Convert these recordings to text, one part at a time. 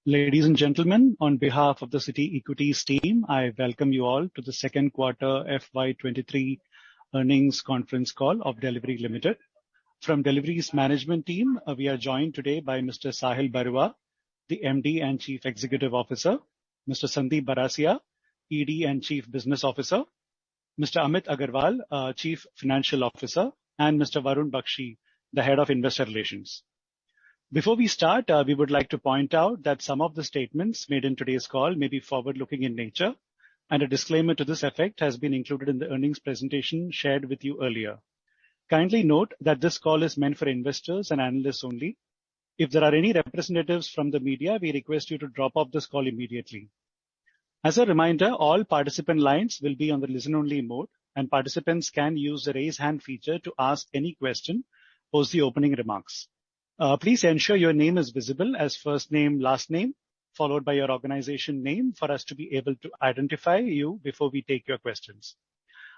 Ladies and gentlemen, on behalf of the Citi Equities team, I welcome you all to the second quarter FY23 earnings conference call of Delhivery Limited. From Delhivery's management team, we are joined today by Mr. Sahil Barua, the MD and Chief Executive Officer, Mr. Sandeep Barasia, ED and Chief Business Officer, Mr. Amit Agarwal, Chief Financial Officer, and Mr. Varun Bakshi, the Head of Investor Relations. Before we start, we would like to point out that some of the statements made in today's call may be forward-looking in nature, and a disclaimer to this effect has been included in the earnings presentation shared with you earlier. Kindly note that this call is meant for investors and analysts only. If there are any representatives from the media, we request you to drop off this call immediately. As a reminder, all participant lines will be on the listen-only mode, and participants can use the raise hand feature to ask any question post the opening remarks. Please ensure your name is visible as first name, last name, followed by your organization name for us to be able to identify you before we take your questions.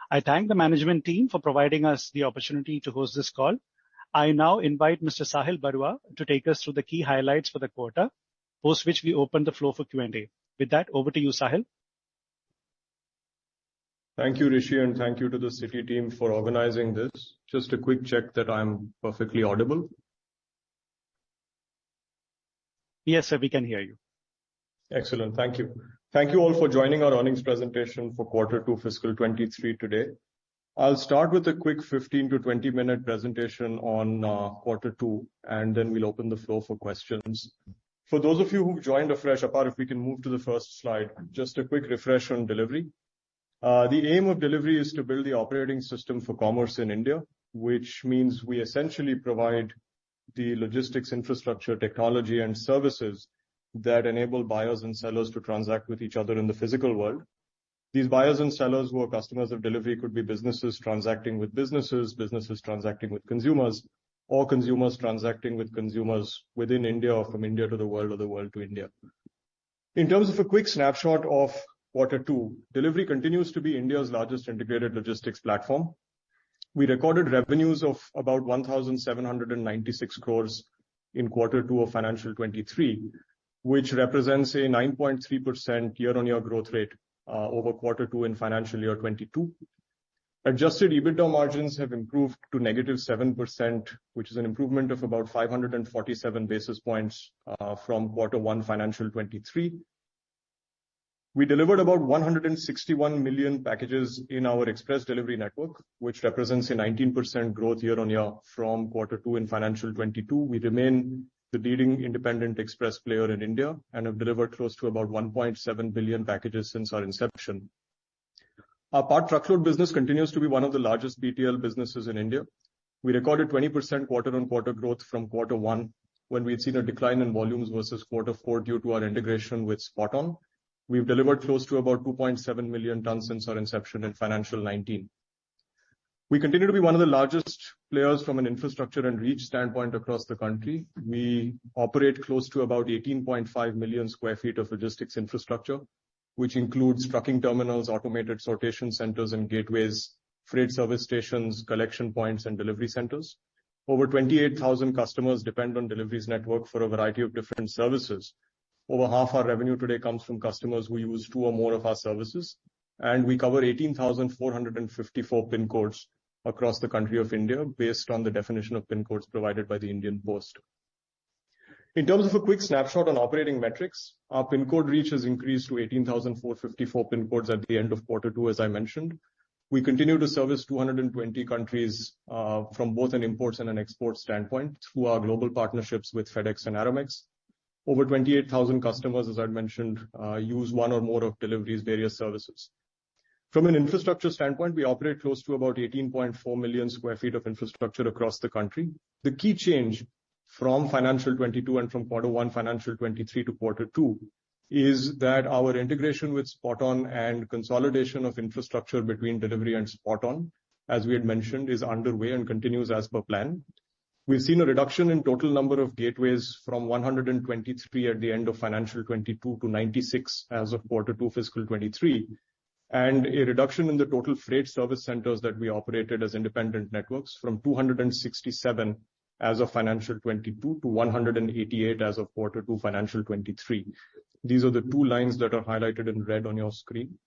I thank the management team for providing us the opportunity to host this call. I now invite Mr. Sahil Barua to take us through the key highlights for the quarter, post which we open the floor for Q&A. With that, over to you, Sahil. Thank you, Rishi, and thank you to the Citi team for organizing this. Just a quick check that I'm perfectly audible. Yes, sir, we can hear you. Excellent. Thank you. Thank you all for joining our earnings presentation for quarter 2 fiscal 23 today. I'll start with a quick 15 to 20 minute presentation on quarter 2, and then we'll open the floor for questions. For those of you who've joined afresh, Apar, if we can move to the first slide, just a quick refresh on Delhivery. The aim of Delhivery is to build the operating system for commerce in India, which means we essentially provide the logistics infrastructure, technology, and services that enable buyers and sellers to transact with each other in the physical world. These buyers and sellers who are customers of Delhivery could be businesses transacting with businesses, businesses transacting with consumers, or consumers transacting with consumers within India or from India to the world or the world to India. In terms of a quick snapshot of quarter 2, Delhivery continues to be India's largest integrated logistics platform. We recorded revenues of about 1,796 crores in quarter 2 of financial 23, which represents a 9.3% year-on-year growth rate over quarter 2 in financial year 22. Adjusted EBITDA margins have improved to -7%, which is an improvement of about 547 basis points from quarter 1 financial 23. We delivered about 161 million packages in our express delivery network, which represents a 19% growth year-on-year from quarter 2 in financial 22. We remain the leading independent express player in India and have delivered close to about 1.7 billion packages since our inception. Our part truckload business continues to be one of the largest BTL businesses in India. We recorded 20% quarter-on-quarter growth from quarter 1 when we had seen a decline in volumes versus quarter 4 due to our integration with SpotOn. We've delivered close to about 2.7 million tons since our inception in financial 19. We continue to be one of the largest players from an infrastructure and reach standpoint across the country. We operate close to about 18.5 million square feet of logistics infrastructure, which includes trucking terminals, automated sortation centers and gateways, freight service stations, collection points, and delivery centers. Over 28,000 customers depend on Delhivery's network for a variety of different services. Over half our revenue today comes from customers who use 2 or more of our services, and we cover 18,454 pin codes across the country of India based on the definition of pin codes provided by the Indian Post. In terms of a quick snapshot on operating metrics, our pin code reach has increased to 18,454 pin codes at the end of quarter 2, as I mentioned. We continue to service 220 countries from both an imports and an export standpoint through our global partnerships with FedEx and Aramex. Over 28,000 customers, as I mentioned, use 1 or more of Delhivery's various services. From an infrastructure standpoint, we operate close to about 18.4 million square feet of infrastructure across the country. The key change from financial 22 and from quarter 1 financial 23 to quarter 2 is that our integration with SpotOn and consolidation of infrastructure between Delhivery and SpotOn, as we had mentioned, is underway and continues as per plan. We've seen a reduction in total number of gateways from 123 at the end of financial 22 to 96 as of quarter 2 fiscal 23, and a reduction in the total freight service centers that we operated as independent networks from 267 as of financial 22 to 188 as of quarter 2 financial 23. These are the two lines that are highlighted in red on your screen.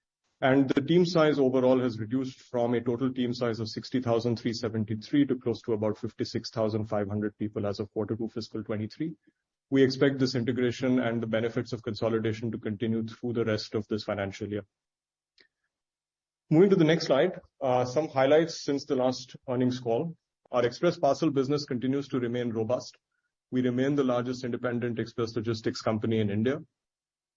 And the team size overall has reduced from a total team size of 60,373 to close to about 56,500 people as of quarter 2 fiscal 23. We expect this integration and the benefits of consolidation to continue through the rest of this financial year. Moving to the next slide, some highlights since the last earnings call. Our express parcel business continues to remain robust. We remain the largest independent express logistics company in India.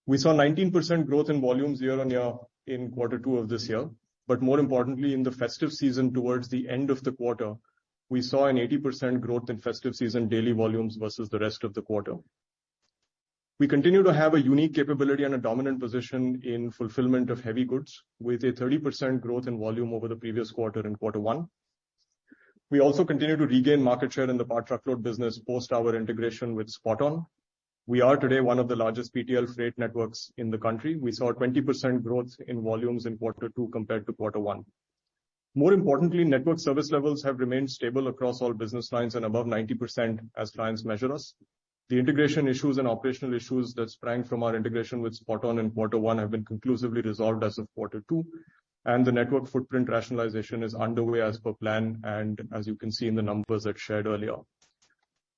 We saw 19% growth in volumes year-on-year in quarter 2 of this year. But more importantly, in the festive season towards the end of the quarter, we saw an 80% growth in festive season daily volumes versus the rest of the quarter. We continue to have a unique capability and a dominant position in fulfillment of heavy goods with a 30% growth in volume over the previous quarter in quarter 1. We also continue to regain market share in the part truckload business post our integration with SpotOn. We are today one of the largest PTL freight networks in the country. We saw 20% growth in volumes in quarter 2 compared to quarter 1. More importantly, network service levels have remained stable across all business lines and above 90% as clients measure us. The integration issues and operational issues that sprang from our integration with SpotOn in quarter 1 have been conclusively resolved as of quarter 2, and the network footprint rationalization is underway as per plan, and as you can see in the numbers that shared earlier.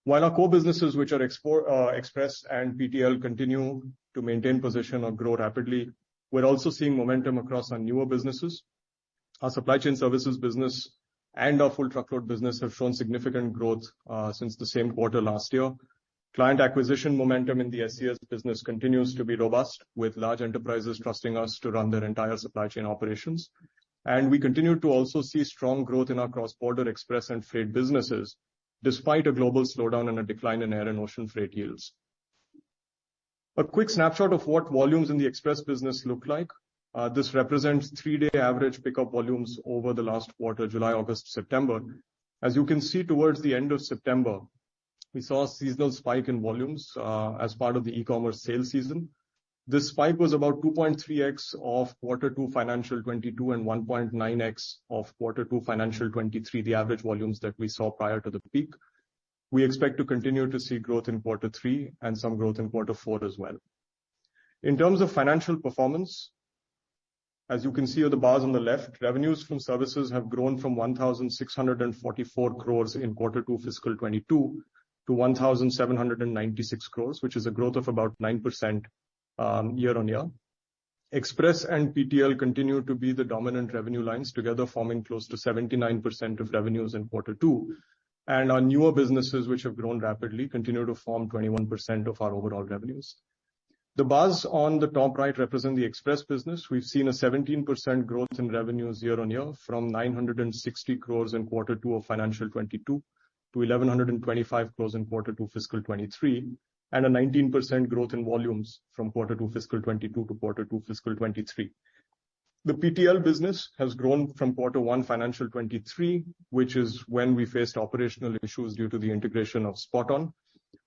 While our core businesses, which are Express and PTL, continue to maintain position or grow rapidly, we're also seeing momentum across our newer businesses. Our supply chain services business and our full truckload business have shown significant growth since the same quarter last year. Client acquisition momentum in the SCS business continues to be robust, with large enterprises trusting us to run their entire supply chain operations. And we continue to also see strong growth in our cross-border express and freight businesses, despite a global slowdown and a decline in air and ocean freight yields. A quick snapshot of what volumes in the express business look like. This represents 3-day average pickup volumes over the last quarter, July, August, September. As you can see, towards the end of September, we saw a seasonal spike in volumes as part of the e-commerce sales season. This spike was about 2.3x of quarter 2 financial 22 and 1.9x of quarter 2 financial 23, the average volumes that we saw prior to the peak. We expect to continue to see growth in quarter 3 and some growth in quarter 4 as well. In terms of financial performance, as you can see on the bars on the left, revenues from services have grown from 1,644 crores in quarter 2 fiscal 22 to 1,796 crores, which is a growth of about 9% year-on-year. Express and PTL continue to be the dominant revenue lines, together forming close to 79% of revenues in quarter 2. And our newer businesses, which have grown rapidly, continue to form 21% of our overall revenues. The bars on the top right represent the express business. We've seen a 17% growth in revenues year-on-year from 960 crores in quarter 2 of financial 22 to 1,125 crores in quarter 2 fiscal 23, and a 19% growth in volumes from quarter 2 fiscal 22 to quarter 2 fiscal 23. The PTL business has grown from quarter 1 financial 23, which is when we faced operational issues due to the integration of SpotOn.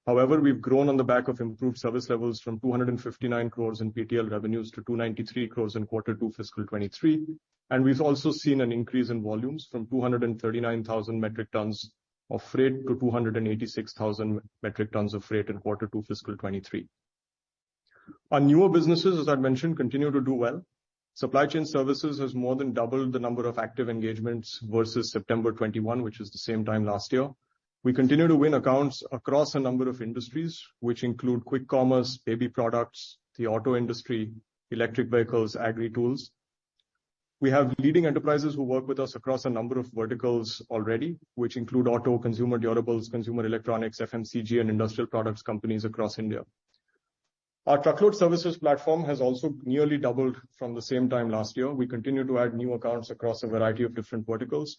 However, we've grown on the back of improved service levels from 259 crores in PTL revenues to 293 crores in quarter 2 fiscal 23. And we've also seen an increase in volumes from 239,000 metric tons of freight to 286,000 metric tons of freight in quarter 2 fiscal 23. Our newer businesses, as I mentioned, continue to do well. Supply chain services has more than doubled the number of active engagements versus September 21, which is the same time last year. We continue to win accounts across a number of industries, which include quick commerce, baby products, the auto industry, electric vehicles, agri-tools. We have leading enterprises who work with us across a number of verticals already, which include auto, consumer durables, consumer electronics, FMCG, and industrial products companies across India. Our truckload services platform has also nearly doubled from the same time last year. We continue to add new accounts across a variety of different verticals.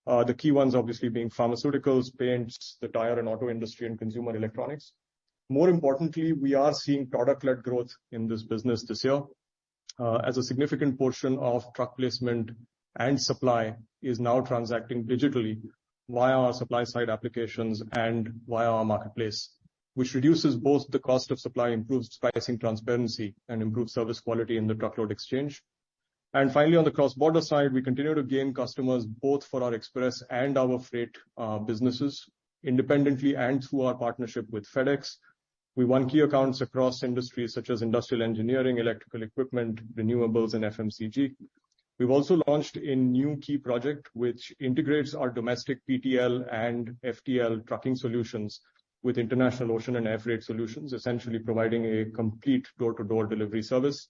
The key ones obviously being pharmaceuticals, paints, the tire and auto industry, and consumer electronics. More importantly, we are seeing product-led growth in this business this year, as a significant portion of truck placement and supply is now transacting digitally via our supply side applications and via our marketplace, which reduces both the cost of supply, improves pricing transparency, and improves service quality in the truckload exchange. And finally, on the cross-border side, we continue to gain customers both for our express and our freight businesses. independently and through our partnership with FedEx. We won key accounts across industries such as industrial engineering, electrical equipment, renewables, and FMCG. We've also launched a new key project which integrates our domestic PTL and FTL trucking solutions with international ocean and air freight solutions, essentially providing a complete door-to-door delivery service.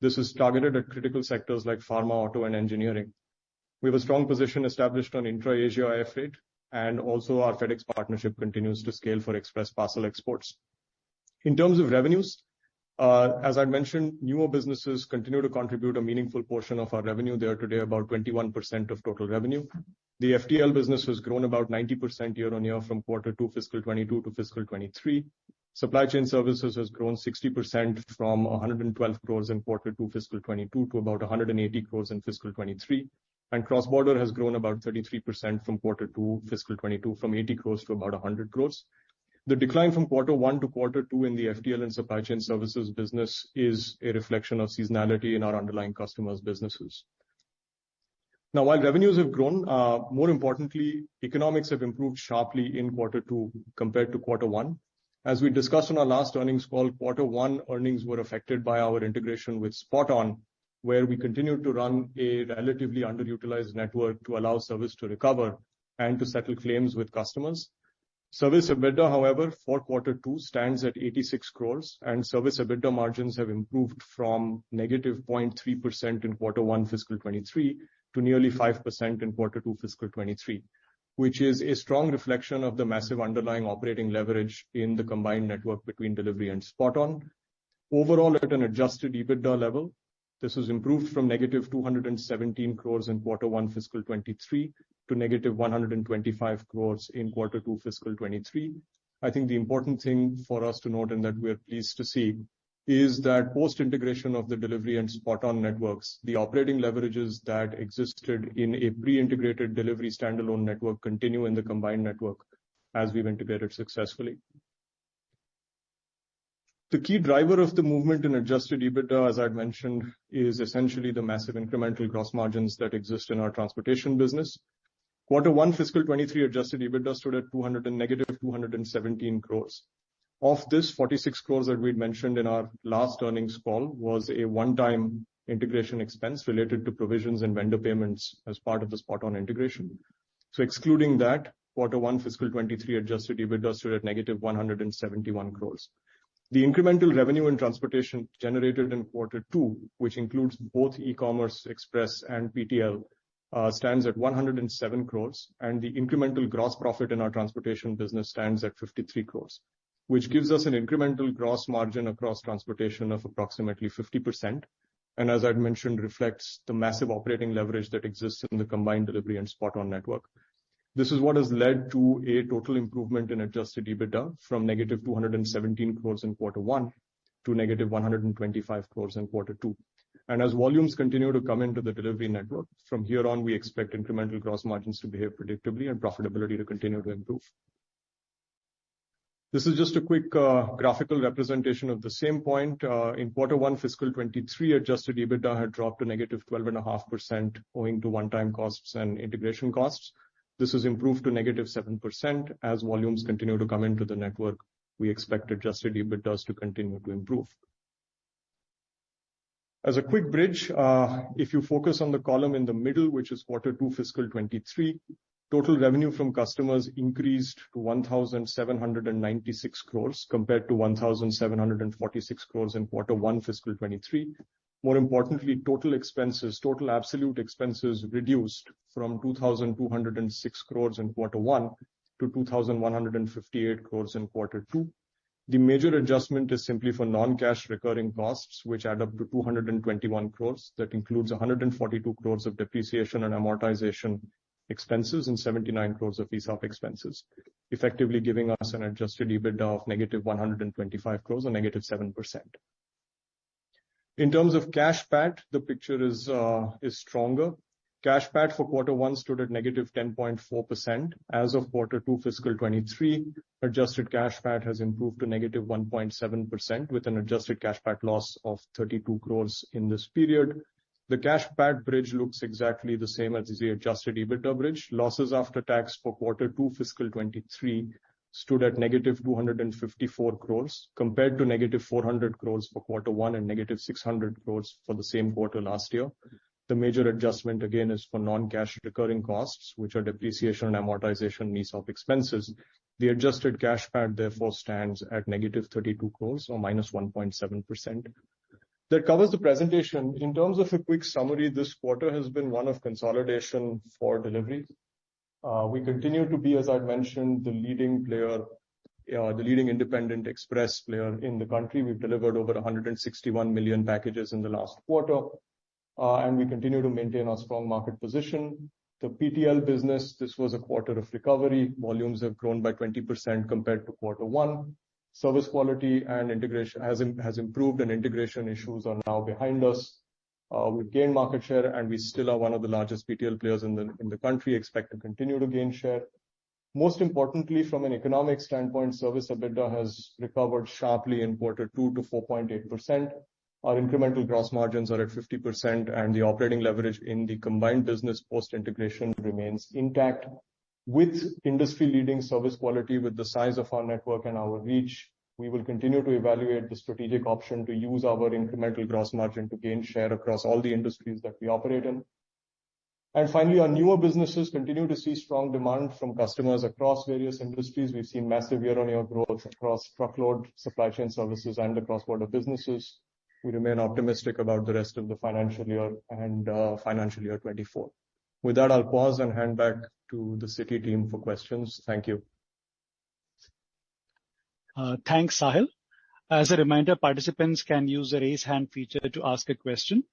This is targeted at critical sectors like pharma, auto, and engineering. We have a strong position established on intra-Asia air freight, and also our FedEx partnership continues to scale for express parcel exports. In terms of revenues, as I mentioned, newer businesses continue to contribute a meaningful portion of our revenue. They are today about 21% of total revenue. The FTL business has grown about 90% year-on-year from Q2 fiscal 22 to fiscal 23. Supply chain services has grown 60% from 112 crores in Q2 fiscal 22 to about 180 crores in fiscal 23. And cross-border has grown about 33% from Q2 fiscal 22 from 80 crores to about 100 crores. The decline from Q1 to Q2 in the FTL and supply chain services business is a reflection of seasonality in our underlying customers' businesses. Now, while revenues have grown, more importantly, economics have improved sharply in Q2 compared to Q1. As we discussed on our last earnings call, Q1 earnings were affected by our integration with SpotOn, where we continued to run a relatively underutilized network to allow service to recover and to settle claims with customers. Service EBITDA, however, for Q2 stands at 86 crores, and service EBITDA margins have improved from negative 0.3% in Q1 fiscal 23 to nearly 5% in Q2 fiscal 23, which is a strong reflection of the massive underlying operating leverage in the combined network between Delhivery and SpotOn. Overall, at an adjusted EBITDA level, this has improved from negative 217 crores in Q1 fiscal 23 to negative 125 crores in Q2 fiscal 23. I think the important thing for us to note, and that we're pleased to see, is that post-integration of the Delhivery and SpotOn networks, the operating leverages that existed in a pre-integrated Delhivery standalone network continue in the combined network as we've integrated successfully. The key driver of the movement in adjusted EBITDA, as I'd mentioned, is essentially the massive incremental gross margins that exist in our transportation business. Q1 fiscal 23 adjusted EBITDA stood at negative 217 crores. Of this, 46 crores that we'd mentioned in our last earnings call was a one-time integration expense related to provisions and vendor payments as part of the SpotOn integration. So excluding that, Q1 fiscal 23 adjusted EBITDA stood at negative 171 crores. The incremental revenue in transportation generated in Q2, which includes both e-commerce, express, and PTL, stands at 107 crores, and the incremental gross profit in our transportation business stands at 53 crores, which gives us an incremental gross margin across transportation of approximately 50%. And as I'd mentioned, reflects the massive operating leverage that exists in the combined Delhivery and SpotOn network. This is what has led to a total improvement in adjusted EBITDA from negative 217 crores in Q1 to negative 125 crores in Q2. And as volumes continue to come into the Delhivery network, from here on, we expect incremental gross margins to behave predictably and profitability to continue to improve. This is just a quick graphical representation of the same point. In Q1 fiscal 23, adjusted EBITDA had dropped to negative 12.5% owing to one-time costs and integration costs. This has improved to negative 7% as volumes continue to come into the network. We expect adjusted EBITDAs to continue to improve. As a quick bridge, if you focus on the column in the middle, which is Q2 fiscal 23, total revenue from customers increased to 1,796 crores compared to 1,746 crores in Q1 fiscal 23. More importantly, total absolute expenses reduced from 2,206 crores in Q1 to 2,158 crores in Q2. The major adjustment is simply for non-cash recurring costs, which add up to 221 crores. That includes 142 crores of depreciation and amortization expenses and 79 crores of ESOP expenses, effectively giving us an adjusted EBITDA of negative 125 crores or negative 7%. In terms of cash PAT, the picture is stronger. Cash PAT for Q1 stood at negative 10.4%. As of Q2 fiscal 23, adjusted cash PAT has improved to negative 1.7% with an adjusted cash PAT loss of 32 crores in this period. The cash PAT bridge looks exactly the same as the adjusted EBITDA bridge. Losses after tax for quarter 2 fiscal 23 stood at negative 254 crores compared to negative 400 crores for quarter 1 and negative 600 crores for the same quarter last year. The major adjustment again is for non-cash recurring costs, which are depreciation and amortization and ESOP expenses. The adjusted cash PAT therefore stands at negative 32 crores or minus 1.7%. That covers the presentation. In terms of a quick summary, this quarter has been one of consolidation for Delhivery. We continue to be, as I mentioned, the leading player, the leading independent express player in the country. We've delivered over 161 million packages in the last quarter, and we continue to maintain our strong market position. The PTL business, this was a quarter of recovery. Volumes have grown by 20% compared to quarter 1. Service quality and integration has improved, and integration issues are now behind us. We've gained market share, and we still are one of the largest PTL players in the country, expect to continue to gain share. Most importantly, from an economic standpoint, service EBITDA has recovered sharply in quarter 2 to 4.8%. Our incremental gross margins are at 50%, and the operating leverage in the combined business post-integration remains intact. With industry-leading service quality, with the size of our network and our reach, we will continue to evaluate the strategic option to use our incremental gross margin to gain share across all the industries that we operate in. And finally, our newer businesses continue to see strong demand from customers across various industries. We've seen massive year-on-year growth across truckload, supply chain services, and the cross-border businesses. We remain optimistic about the rest of the financial year and financial year 24. With that, I'll pause and hand back to the Citi team for questions. Thank you. Thanks, Sahil. As a reminder, participants can use the raise hand feature to ask a question.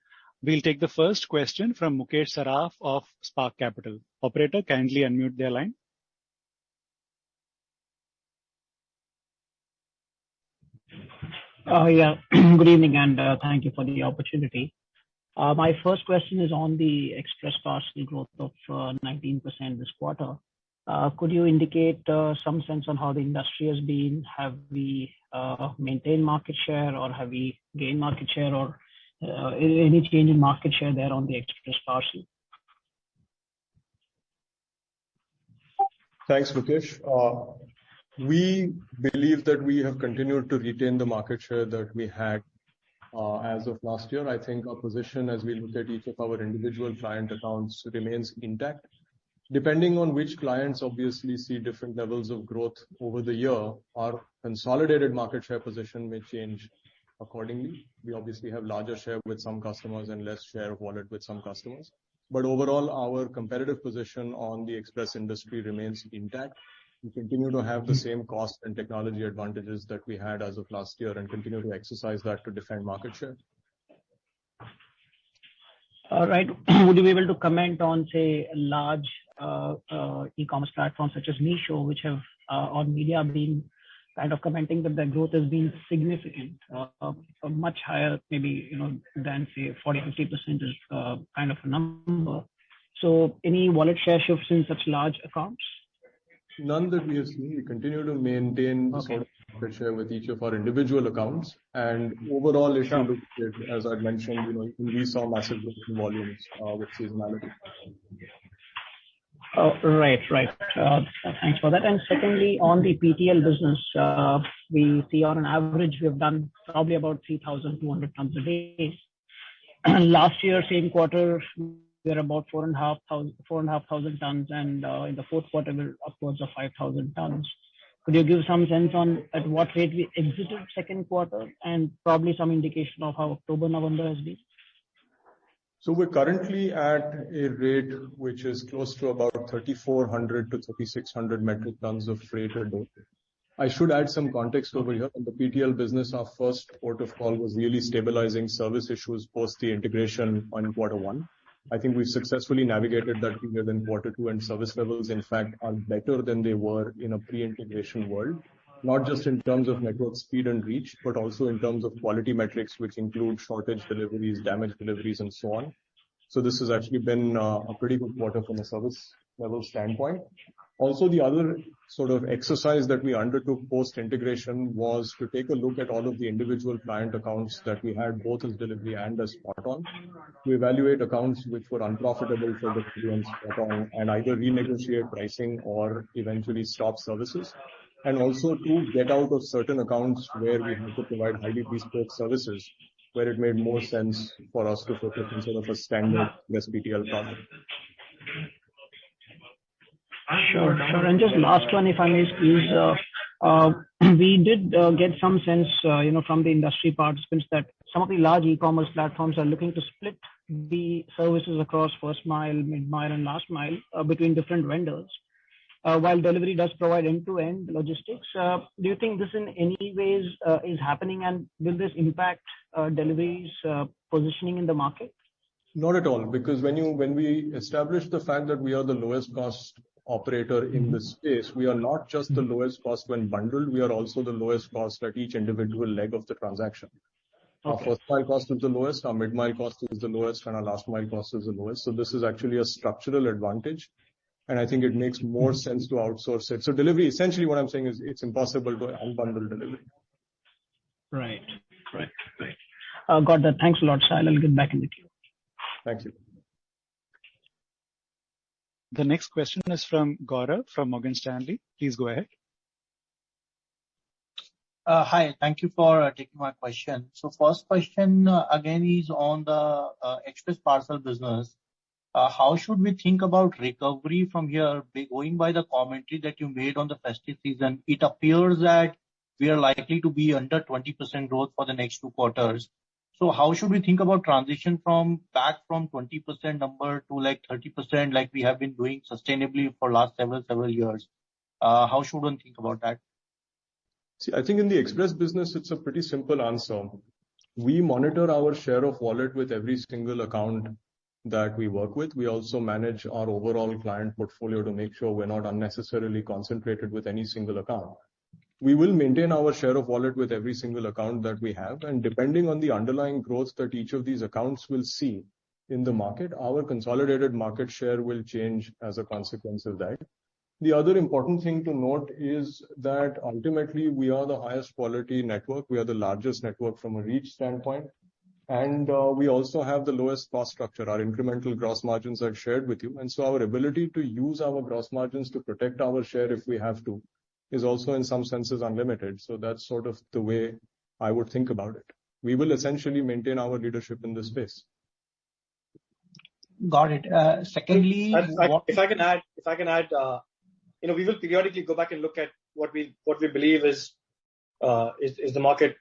We'll take the first question from Mukesh Saraf of Spark Capital. Operator, kindly unmute their line. Good evening, and thank you for the opportunity. My first question is on the express parcel growth of 19% this quarter. Could you indicate some sense on how the industry has been? Have we maintained market share, or have we gained market share, or any change in market share there on the express parcel? Thanks, Mukesh. We believe that we have continued to retain the market share that we had as of last year. I think our position as we look at each of our individual client accounts remains intact. Depending on which clients obviously see different levels of growth over the year, our consolidated market share position may change accordingly. We obviously have larger share with some customers and less share of wallet with some customers. But overall, our competitive position on the express industry remains intact. We continue to have the same cost and technology advantages that we had as of last year and continue to exercise that to defend market share. All right. Would you be able to comment on, say, large e-commerce platforms such as Meesho, which have on media been kind of commenting that their growth has been significant, much higher, maybe, than say 40-50% is kind of a number. So any wallet share shifts in such large accounts? None that we have seen. We continue to maintain the sort of market share with each of our individual accounts. And overall, if you look at it, as I mentioned, we saw massive growth in volumes with seasonality. Right. Thanks for that. And secondly, on the PTL business, we see on an average we have done probably about 3,200 tons a day. Last year, same quarter, we were about 4,500 tons, and in the fourth quarter, we're upwards of 5,000 tons. Could you give some sense on at what rate we exited second quarter, and probably some indication of how October, November has been? So we're currently at a rate which is close to about 3,400 to 3,600 metric tons of freight a day. I should add some context over here. In the PTL business, our first port of call was really stabilizing service issues post the integration on quarter 1. I think we've successfully navigated that period in quarter 2, and service levels, in fact, are better than they were in a pre-integration world, not just in terms of network speed and reach, but also in terms of quality metrics, which include shortage deliveries, damaged deliveries, and so on. So this has actually been a pretty good quarter from a service level standpoint. Also, the other sort of exercise that we undertook post-integration was to take a look at all of the individual client accounts that we had, both as Delhivery and as Spot On, to evaluate accounts which were unprofitable for Delhivery and Spot On, and either renegotiate pricing or eventually stop services. And also to get out of certain accounts where we had to provide highly bespoke services, where it made more sense for us to focus on sort of a standard SPTL product. Sure. And just last one, if I may squeeze, we did get some sense, from the industry participants that some of the large e-commerce platforms are looking to split the services across first mile, mid mile, and last mile between different vendors. While Delhivery does provide end-to-end logistics, do you think this in any ways is happening, and will this impact Delhivery's positioning in the market? Not at all, because when we establish the fact that we are the lowest cost operator in this space, we are not just the lowest cost when bundled, we are also the lowest cost at each individual leg of the transaction. Okay. Our first mile cost is the lowest, our mid mile cost is the lowest, and our last mile cost is the lowest. So this is actually a structural advantage, and I think it makes more sense to outsource it. So Delhivery, essentially what I'm saying is it's impossible to unbundle Delhivery. Right. Got that. Thanks a lot, Sahil. I'll get back in the queue. Thank you. The next question is from Gaurav from Morgan Stanley. Please go ahead. Hi, thank you for taking my question. So first question again is on the express parcel business. How should we think about recovery from here? Going by the commentary that you made on the festive season, it appears that we are likely to be under 20% growth for the next 2 quarters. So how should we think about transition back from 20% number to like 30%, like we have been doing sustainably for last several years? How should one think about that? See, I think in the express business, it's a pretty simple answer. We monitor our share of wallet with every single account that we work with. We also manage our overall client portfolio to make sure we're not unnecessarily concentrated with any single account. We will maintain our share of wallet with every single account that we have, and depending on the underlying growth that each of these accounts will see in the market, our consolidated market share will change as a consequence of that. The other important thing to note is that ultimately we are the highest quality network. We are the largest network from a reach standpoint, and we also have the lowest cost structure. Our incremental gross margins are shared with you, and so our ability to use our gross margins to protect our share if we have to is also in some senses unlimited. So that's sort of the way I would think about it. We will essentially maintain our leadership in this space. Got it. Secondly, if I can add, we will periodically go back and look at what we believe is the market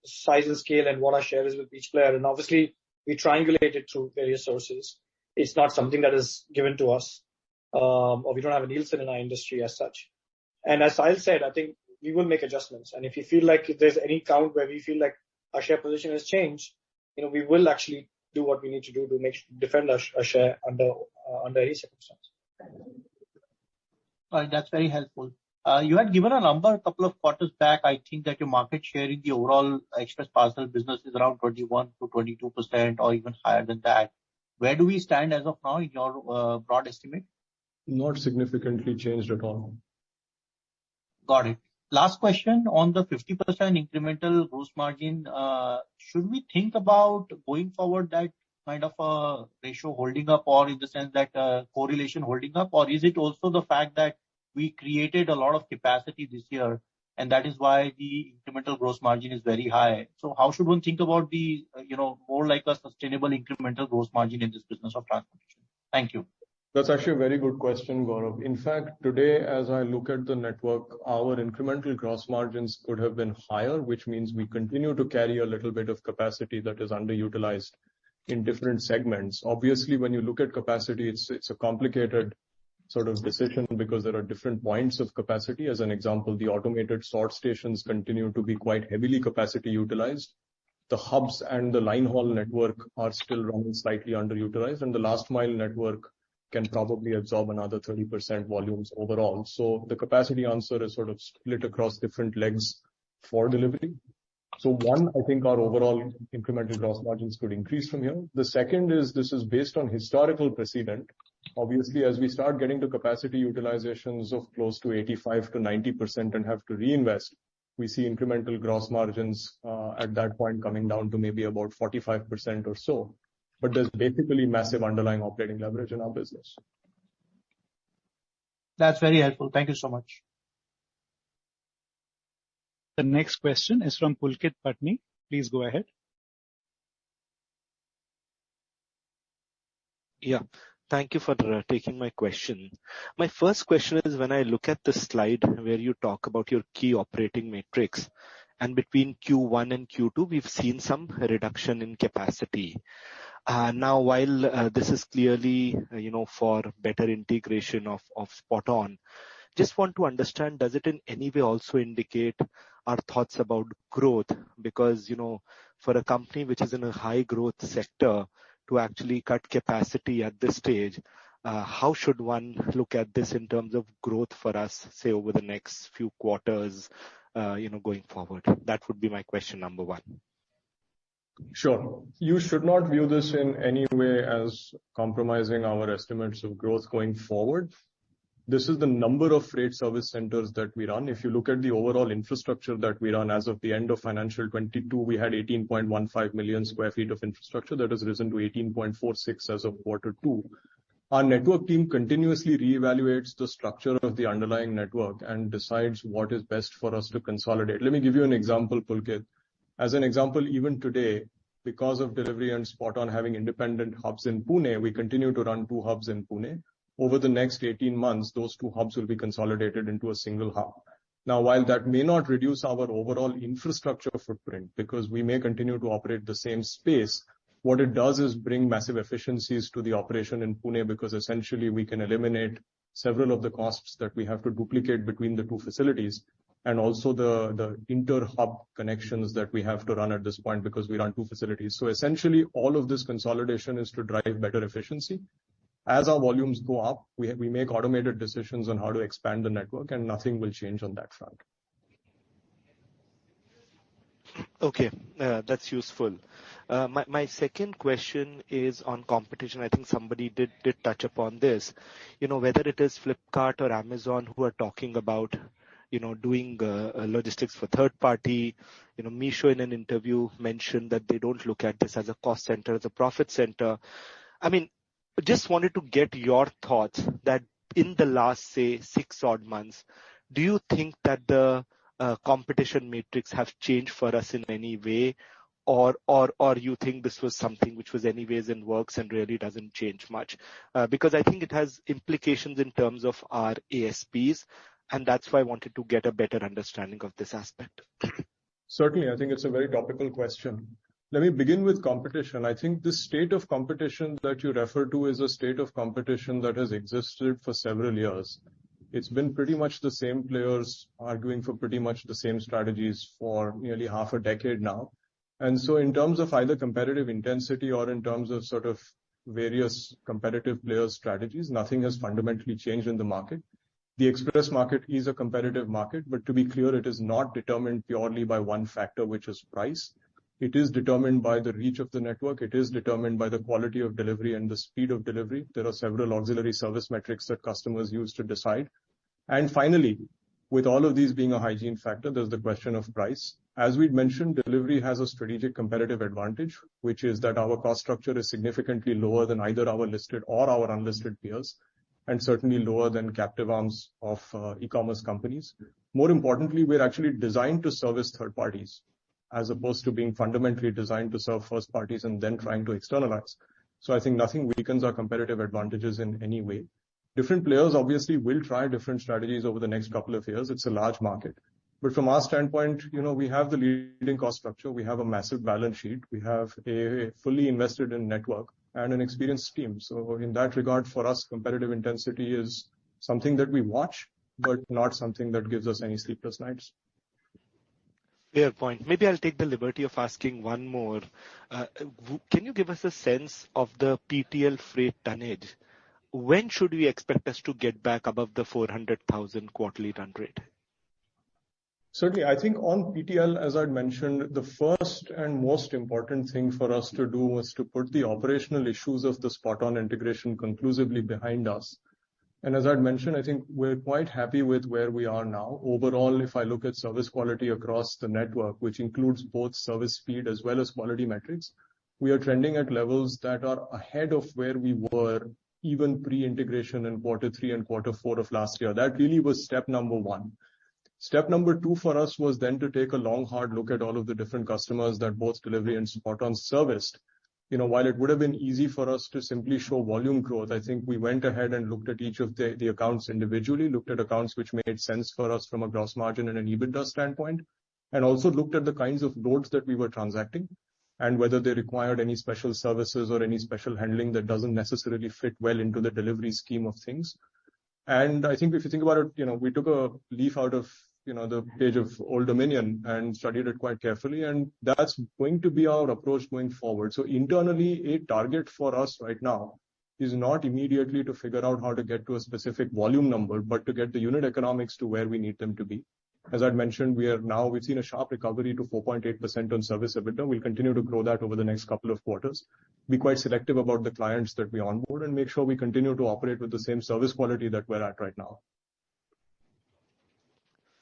size and scale and what our share is with each player. And obviously we triangulate it through various sources. It's not something that is given to us, or we don't have a Nielsen in our industry as such. And as Sahil said, I think we will make adjustments. And if you feel like if there's any count where we feel like our share position has changed, we will actually do what we need to do to defend our share under any circumstance. Right, that's very helpful. You had given a number a couple of quarters back. I think that your market share in the overall express parcel business is around 21 to 22% or even higher than that. Where do we stand as of now in your broad estimate? Not significantly changed at all. Got it. Last question on the 50% incremental gross margin. Should we think about going forward that kind of a ratio holding up, or in the sense that correlation holding up, or is it also the fact that we created a lot of capacity this year and that is why the incremental gross margin is very high? So how should one think about the, more like a sustainable incremental gross margin in this business of transportation? Thank you. That's actually a very good question, Gaurav. In fact, today, as I look at the network, our incremental gross margins could have been higher, which means we continue to carry a little bit of capacity that is underutilized in different segments. Obviously, when you look at capacity, it's a complicated sort of decision because there are different points of capacity. As an example, the automated sort stations continue to be quite heavily capacity utilized. The hubs and the line haul network are still running slightly underutilized, and the last mile network can probably absorb another 30% volumes overall. So the capacity answer is sort of split across different legs for delivery. So one, I think our overall incremental gross margins could increase from here. The second is this is based on historical precedent. Obviously, as we start getting to capacity utilizations of close to 85 to 90% and have to reinvest, we see incremental gross margins at that point coming down to maybe about 45% or so. But there's basically massive underlying operating leverage in our business. That's very helpful. Thank you so much. The next question is from Pulkit Patni. Please go ahead. Yeah, thank you for taking my question. My first question is, when I look at the slide where you talk about your key operating metrics, and between Q1 and Q2, we've seen some reduction in capacity. Now, while this is clearly, for better integration of Spot On, just want to understand, does it in any way also indicate our thoughts about growth? Because, for a company which is in a high growth sector, to actually cut capacity at this stage, how should one look at this in terms of growth for us, say, over the next few quarters, going forward? That would be my question number one. Sure. You should not view this in any way as compromising our estimates of growth going forward. This is the number of freight service centers that we run. If you look at the overall infrastructure that we run as of the end of financial 22, we had 18.15 million square feet of infrastructure. That has risen to 18.46 as of Q2. Our network team continuously reevaluates the structure of the underlying network and decides what is best for us to consolidate. Let me give you an example, Pulkit. As an example, even today, because of Delhivery and Spot On having independent hubs in Pune, we continue to run 2 hubs in Pune. Over the next 18 months, those 2 hubs will be consolidated into a single hub. Now, while that may not reduce our overall infrastructure footprint, because we may continue to operate the same space, what it does is bring massive efficiencies to the operation in Pune, because essentially we can eliminate several of the costs that we have to duplicate between the 2 facilities, and also the inter-hub connections that we have to run at this point because we run 2 facilities. So essentially, all of this consolidation is to drive better efficiency. As our volumes go up, we make automated decisions on how to expand the network, and nothing will change on that front. Okay, that's useful. My second question is on competition. I think somebody did touch upon this. Whether it is Flipkart or Amazon who are talking about, doing logistics for third party. Meesho in an interview mentioned that they don't look at this as a cost center, as a profit center. I mean, just wanted to get your thoughts that in the last, say, 6 odd months, do you think that the competition matrix have changed for us in any way, or you think this was something which was anyways in works and really doesn't change much? Because I think it has implications in terms of our ASPs, and that's why I wanted to get a better understanding of this aspect. Certainly, I think it's a very topical question. Let me begin with competition. I think this state of competition that you refer to is a state of competition that has existed for several years. It's been pretty much the same players arguing for pretty much the same strategies for nearly half a decade now. And so in terms of either competitive intensity or in terms of sort of various competitive players' strategies, nothing has fundamentally changed in the market. The express market is a competitive market, but to be clear, it is not determined purely by one factor, which is price. It is determined by the reach of the network. It is determined by the quality of delivery and the speed of delivery. There are several auxiliary service metrics that customers use to decide. And finally, with all of these being a hygiene factor, there's the question of price. As we'd mentioned, Delhivery has a strategic competitive advantage, which is that our cost structure is significantly lower than either our listed or our unlisted peers, and certainly lower than captive arms of e-commerce companies. More importantly, we're actually designed to service third parties, as opposed to being fundamentally designed to serve first parties and then trying to externalize. So I think nothing weakens our competitive advantages in any way. Different players obviously will try different strategies over the next couple of years. It's a large market. But from our standpoint, we have the leading cost structure. We have a massive balance sheet. We have a fully invested in network and an experienced team. So in that regard, for us, competitive intensity is something that we watch, but not something that gives us any sleepless nights. Fair point. Maybe I'll take the liberty of asking one more. Can you give us a sense of the PTL freight tonnage? When should we expect us to get back above the 400,000 quarterly run rate? Certainly. I think on PTL, as I'd mentioned, the first and most important thing for us to do was to put the operational issues of the spot-on integration conclusively behind us. And as I'd mentioned, I think we're quite happy with where we are now. Overall, if I look at service quality across the network, which includes both service speed as well as quality metrics, we are trending at levels that are ahead of where we were even pre-integration in Q3 and Q4 of last year. That really was step number one. Step number two for us was then to take a long, hard look at all of the different customers that both delivery and spot-on serviced. While it would have been easy for us to simply show volume growth, I think we went ahead and looked at each of the accounts individually, looked at accounts which made sense for us from a gross margin and an EBITDA standpoint, and also looked at the kinds of loads that we were transacting and whether they required any special services or any special handling that doesn't necessarily fit well into the delivery scheme of things. And I think if you think about it, we took a leaf out of the page of Old Dominion and studied it quite carefully, and that's going to be our approach going forward. So internally, a target for us right now is not immediately to figure out how to get to a specific volume number, but to get the unit economics to where we need them to be. As I'd mentioned, we've seen a sharp recovery to 4.8% on service EBITDA. We'll continue to grow that over the next couple of quarters. Be quite selective about the clients that we onboard and make sure we continue to operate with the same service quality that we're at right now.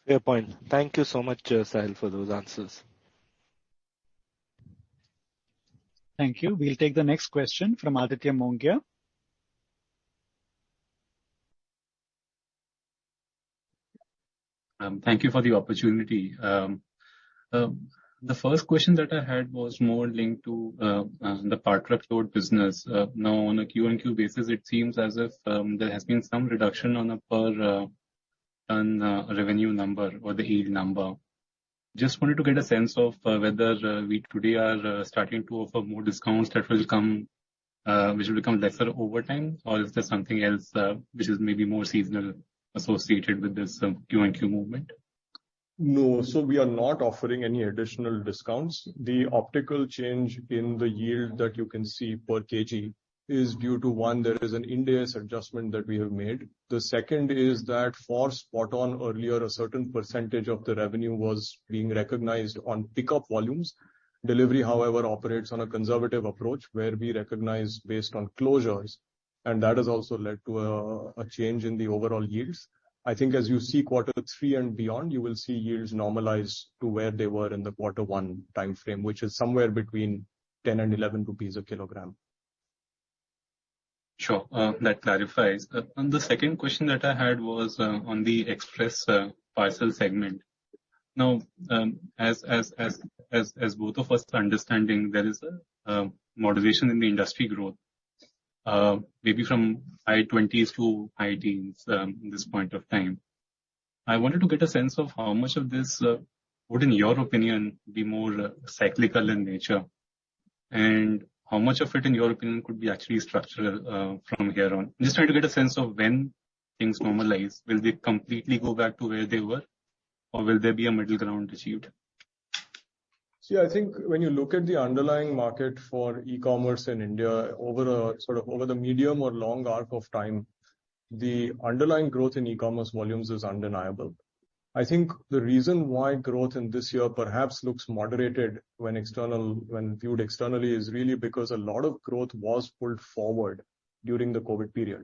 Fair point. Thank you so much, Sahil, for those answers. Thank you. We'll take the next question from Aditya Mongia. Thank you for the opportunity. The first question that I had was more linked to the part truckload business. Now, on a Q&Q basis, it seems as if there has been some reduction on a per ton revenue number or the yield number. Just wanted to get a sense of whether we today are starting to offer more discounts that will come, which will become lesser over time, or is there something else which is maybe more seasonal associated with this Q&Q movement? No, so we are not offering any additional discounts. The optical change in the yield that you can see per kg is due to one, there is an Ind AS adjustment that we have made. The second is that for spot on earlier, a certain percentage of the revenue was being recognized on pickup volumes. Delivery, however, operates on a conservative approach where we recognize based on closures. And that has also led to a change in the overall yields. I think as you see Q3 and beyond, you will see yields normalize to where they were in the Q1 timeframe, which is somewhere between 10 and 11 rupees a kilogram. Sure, that clarifies. And the second question that I had was on the express parcel segment. Now, as both of us are understanding, there is a moderation in the industry growth. Maybe from high 20s to high teens at this point of time. I wanted to get a sense of how much of this would, in your opinion, be more cyclical in nature, and how much of it, in your opinion, could be actually structural from here on. I'm just trying to get a sense of when things normalize. Will they completely go back to where they were, or will there be a middle ground achieved? See, I think when you look at the underlying market for e-commerce in India over the medium or long arc of time, the underlying growth in e-commerce volumes is undeniable. I think the reason why growth in this year perhaps looks moderated when viewed externally is really because a lot of growth was pulled forward during the COVID period.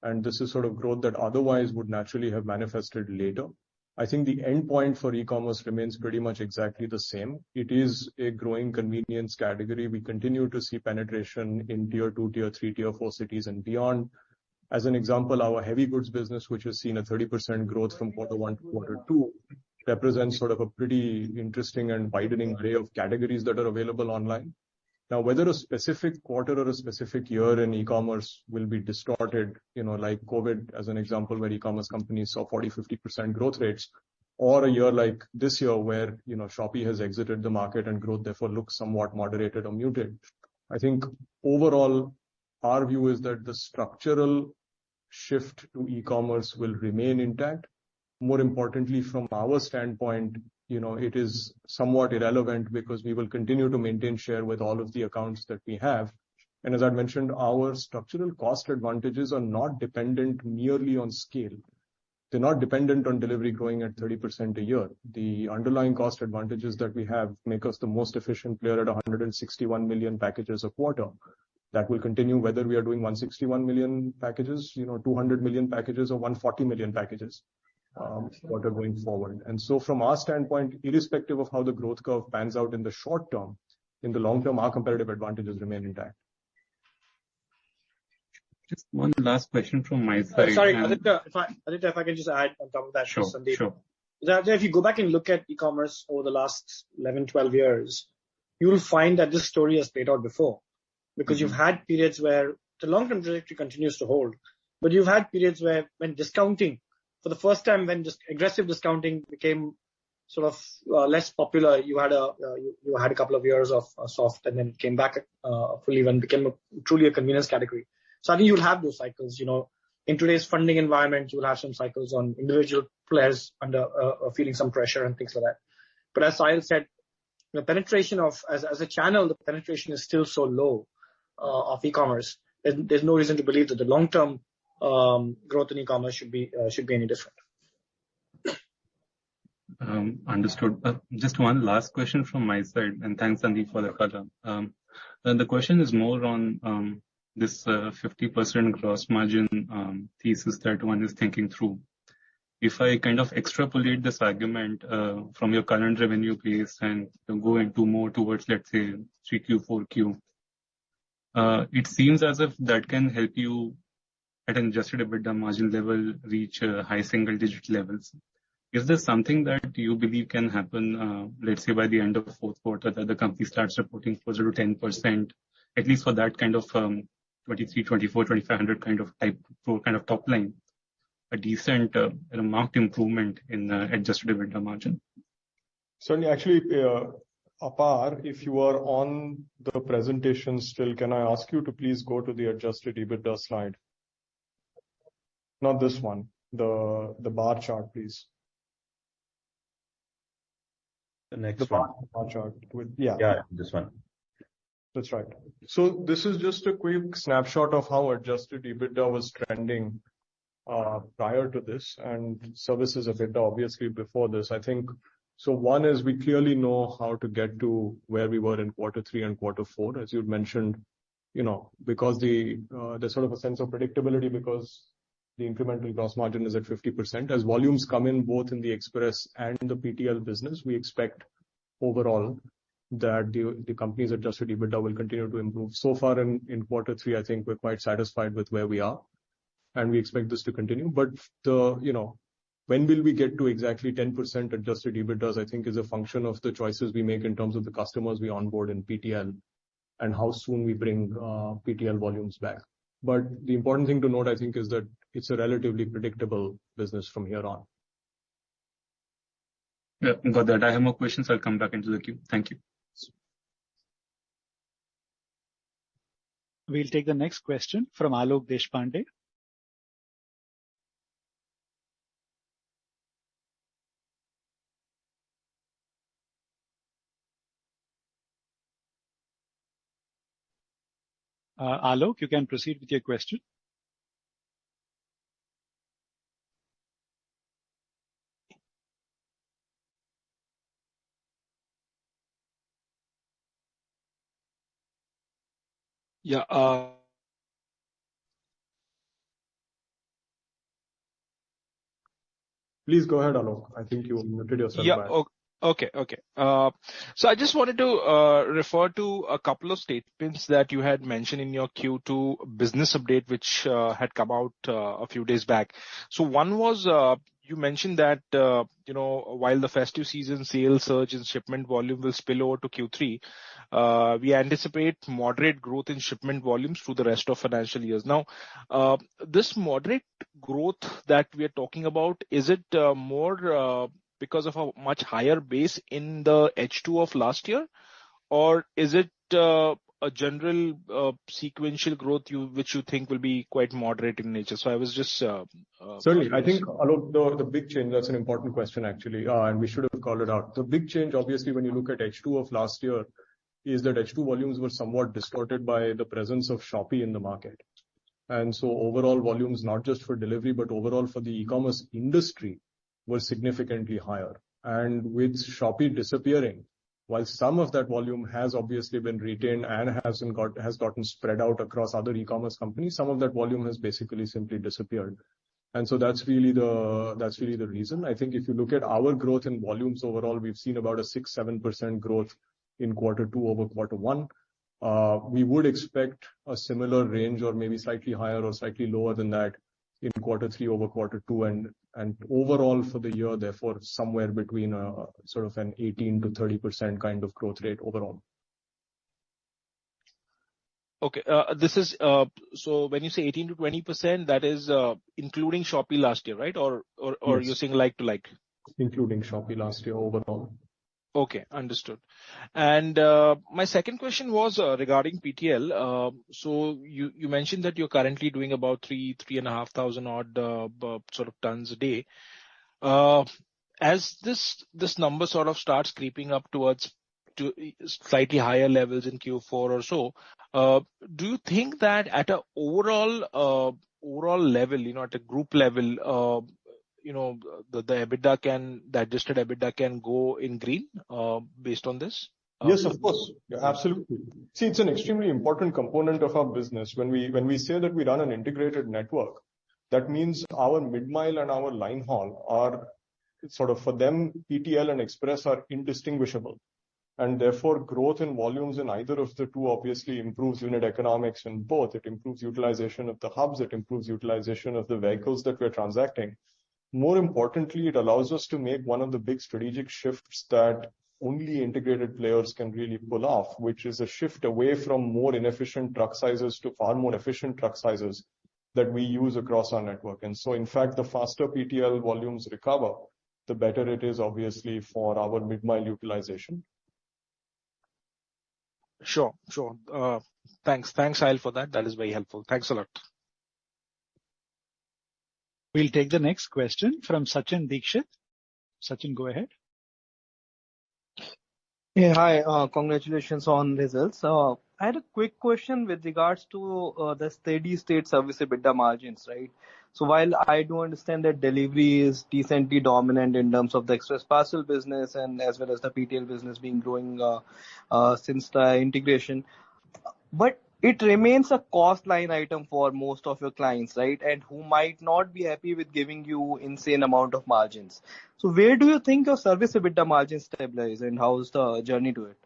And this is sort of growth that otherwise would naturally have manifested later. I think the end point for e-commerce remains pretty much exactly the same. It is a growing convenience category. We continue to see penetration in tier 2, tier 3, tier 4 cities and beyond. As an example, our heavy goods business, which has seen a 30% growth from Q1 to Q2, represents sort of a pretty interesting and widening array of categories that are available online. Now, whether a specific quarter or a specific year in e-commerce will be distorted, like COVID as an example, where e-commerce companies saw 40-50% growth rates, or a year like this year where, Shopee has exited the market and growth therefore looks somewhat moderated or muted. I think overall, our view is that the structural shift to e-commerce will remain intact. More importantly, from our standpoint, it is somewhat irrelevant because we will continue to maintain share with all of the accounts that we have. And as I mentioned, our structural cost advantages are not dependent merely on scale. they're not dependent on delivery growing at 30% a year. The underlying cost advantages that we have make us the most efficient player at 161 million packages a quarter. That will continue whether we are doing 161 million packages, 200 million packages or 140 million packages, quarter going forward. And so from our standpoint, irrespective of how the growth curve pans out in the short term, in the long term, our competitive advantages remain intact. Just one last question from my side. Sorry, Aditya, if I can just add on top of that, Sure, Sandeep. sure. That if you go back and look at e-commerce over the last 11, 12 years, you will find that this story has played out before. Because you've had periods where the long-term trajectory continues to hold, but you've had periods where when discounting, for the first time when just aggressive discounting became sort of less popular, you had a couple of years of soft and then came back fully when it became truly a convenience category. So I think you'll have those cycles. In today's funding environment, you'll have some cycles on individual players under feeling some pressure and things like that. But as Sahil said, the penetration of as a channel, the penetration is still so low of e-commerce. There's no reason to believe that the long-term growth in e-commerce should be any different. Understood. Just one last question from my side, and thanks, Sandeep, for the color. The question is more on this 50% gross margin thesis that one is thinking through. If I kind of extrapolate this argument from your current revenue base and go into more towards, let's say, 3Q, 4Q, it seems as if that can help you at an adjusted EBITDA margin level reach high single-digit levels. Is this something that you believe can happen, let's say, by the end of the fourth quarter, that the company starts reporting closer to 10%, at least for that kind of 23, 24, 2500 kind of top line, a decent marked improvement in adjusted EBITDA margin? Certainly, actually, Apar, if you are on the presentation still, can I ask you to please go to the adjusted EBITDA slide? Not this one, the bar chart, please. The next one. Bar chart Yeah, this one. That's right. So this is just a quick snapshot of how adjusted EBITDA was trending prior to this, and services EBITDA obviously before this. I think so. One is we clearly know how to get to where we were in quarter 3 and quarter 4, as you'd mentioned, because there's sort of a sense of predictability because the incremental gross margin is at 50%. As volumes come in both in the express and the PTL business, we expect overall that the company's adjusted EBITDA will continue to improve. So far in quarter 3, I think we're quite satisfied with where we are, and we expect this to continue. But when will we get to exactly 10% adjusted EBITDAs, I think is a function of the choices we make in terms of the customers we onboard in PTL and how soon we bring PTL volumes back. But the important thing to note, I think, is that it's a relatively predictable business from here on. Yeah, got that. I have more questions. I'll come back into the queue. Thank you. We'll take the next question from Alok Deshpande. Alok, you can proceed with your question. Yeah. Please go ahead, Alok. I think you muted yourself. Yeah. Okay. So I just wanted to refer to a couple of statements that you had mentioned in your Q2 business update, which had come out a few days back. So one was you mentioned that while the festive season sales surge in shipment volume will spill over to Q3, we anticipate moderate growth in shipment volumes through the rest of financial years. Now, this moderate growth that we are talking about, is it more because of a much higher base in the H2 of last year, or is it a general sequential growth which you think will be quite moderate in nature? So I was just certainly, I think, Alok, the big change, that's an important question actually, and we should have called it out. The big change, obviously, when you look at H2 of last year, is that H2 volumes were somewhat distorted by the presence of Shopee in the market. And so overall volumes, not just for delivery, but overall for the e-commerce industry, were significantly higher. And with Shopee disappearing, while some of that volume has obviously been retained and has gotten spread out across other e-commerce companies, some of that volume has basically simply disappeared. And so that's really the reason. I think if you look at our growth in volumes overall, we've seen about a 6-7% growth in Q2 over Q1. We would expect a similar range or maybe slightly higher or slightly lower than that in Q3 over Q2, and overall for the year, therefore, somewhere between sort of an 18 to 30% kind of growth rate overall. Okay. This is so when you say 18 to 20%, that is including Shopee last year, right? Or Yes. You're saying like to like? Including Shopee last year overall. Okay, understood. And my second question was regarding PTL. So you mentioned that you're currently doing about 3,500 odd sort of tons a day. As this number sort of starts creeping up towards to slightly higher levels in Q4 or so, do you think that at a overall level, at a group level, the EBITDA the adjusted EBITDA can go in green, based on this? Yes, of course. Yeah, absolutely. See, it's an extremely important component of our business. When we say that we run an integrated network, that means our mid-mile and our line haul are sort of, for them, PTL and Express are indistinguishable. And therefore, growth in volumes in either of the two obviously improves unit economics in both. It improves utilization of the hubs, it improves utilization of the vehicles that we're transacting. More importantly, it allows us to make one of the big strategic shifts that only integrated players can really pull off, which is a shift away from more inefficient truck sizes to far more efficient truck sizes that we use across our network. And so, in fact, the faster PTL volumes recover, the better it is obviously for our mid-mile utilization. Sure. Thanks, Sahil, for that. That is very helpful. Thanks a lot. We'll take the next question from Sachin Dixit. Sachin, go ahead. Hey, hi. Congratulations on results. I had a quick question with regards to the steady state service EBITDA margins, right? So while I do understand that delivery is decently dominant in terms of the express parcel business and as well as the PTL business being growing since the integration, but it remains a cost line item for most of your clients, right? And who might not be happy with giving you insane amount of margins. So where do you think your service EBITDA margins stabilize and how's the journey to it?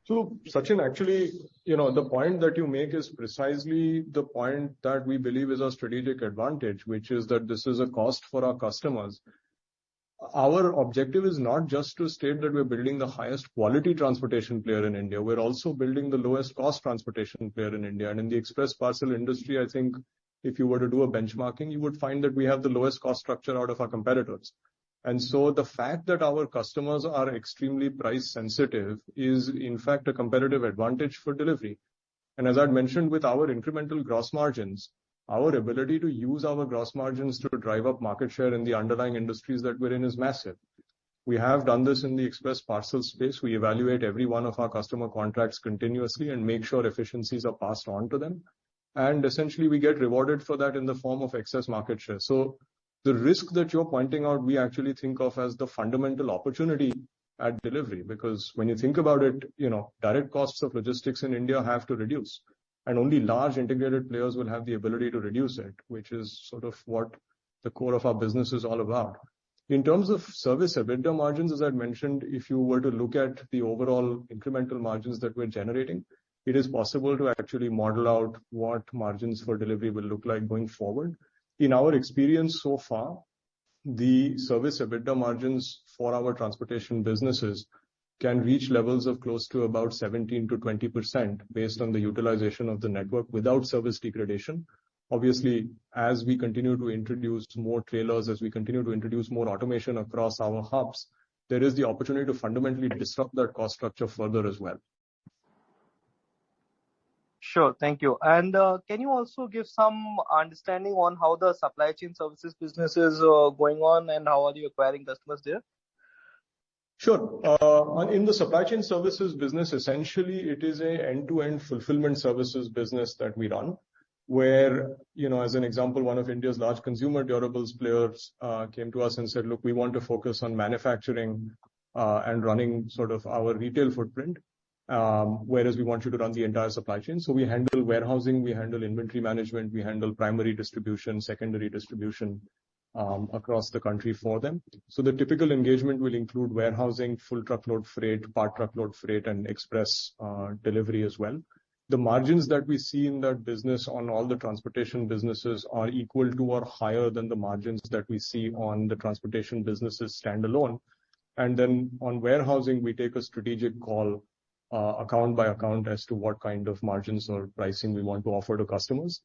So, Sachin, actually, the point that you make is precisely the point that we believe is our strategic advantage, which is that this is a cost for our customers. Our objective is not just to state that we're building the highest quality transportation player in India. We're also building the lowest cost transportation player in India. And in the express parcel industry, I think if you were to do a benchmarking, you would find that we have the lowest cost structure out of our competitors. And so the fact that our customers are extremely price sensitive is in fact a competitive advantage for delivery. And as I'd mentioned, with our incremental gross margins, our ability to use our gross margins to drive up market share in the underlying industries that we're in is massive. We have done this in the express parcel space. We evaluate every one of our customer contracts continuously and make sure efficiencies are passed on to them. And essentially, we get rewarded for that in the form of excess market share. So the risk that you're pointing out, we actually think of as the fundamental opportunity at delivery, because when you think about it, direct costs of logistics in India have to reduce. And only large integrated players will have the ability to reduce it, which is sort of what the core of our business is all about. In terms of service EBITDA margins, as I'd mentioned, if you were to look at the overall incremental margins that we're generating, it is possible to actually model out what margins for delivery will look like going forward. In our experience so far, the service EBITDA margins for our transportation businesses can reach levels of close to about 17 to 20% based on the utilization of the network without service degradation. Obviously, as we continue to introduce more trailers, as we continue to introduce more automation across our hubs, there is the opportunity to fundamentally disrupt that cost structure further as well. Sure, thank you. And can you also give some understanding on how the supply chain services business is going on and how are you acquiring customers there? Sure. In the supply chain services business, essentially, it is a end-to-end fulfillment services business that we run. where, as an example, one of India's large consumer durables players came to us and said, look, we want to focus on manufacturing and running sort of our retail footprint, whereas we want you to run the entire supply chain. So we handle warehousing, we handle inventory management, we handle primary distribution, secondary distribution across the country for them. So the typical engagement will include warehousing, full truckload freight, part truckload freight, and express delivery as well. The margins that we see in that business on all the transportation businesses are equal to or higher than the margins that we see on the transportation businesses standalone. And then on warehousing, we take a strategic call, account by account, as to what kind of margins or pricing we want to offer to customers.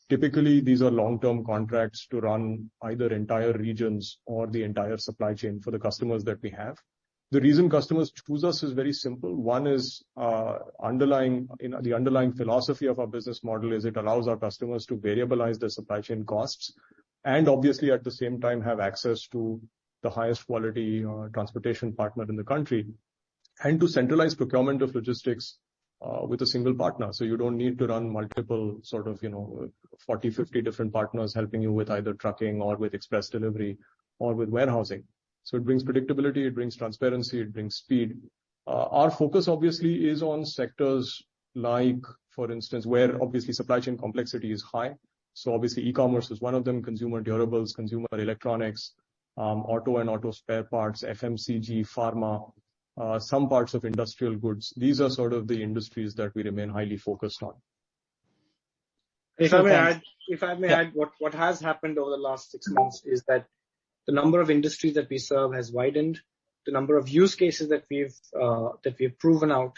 Typically, these are long-term contracts to run either entire regions or the entire supply chain for the customers that we have. The reason customers choose us is very simple. One is the underlying philosophy of our business model is it allows our customers to variabilize their supply chain costs, and obviously at the same time have access to the highest quality transportation partner in the country, and to centralize procurement of logistics with a single partner. So you don't need to run multiple 40, 50 different partners helping you with either trucking or with express delivery or with warehousing. So it brings predictability, it brings transparency, it brings speed. Our focus obviously is on sectors like, for instance, where obviously supply chain complexity is high. So obviously e-commerce is one of them, consumer durables, consumer electronics, auto and auto spare parts, FMCG, pharma, some parts of industrial goods. These are sort of the industries that we remain highly focused on. If I may add, what has happened over the last 6 months is that the number of industries that we serve has widened. The number of use cases that we've proven out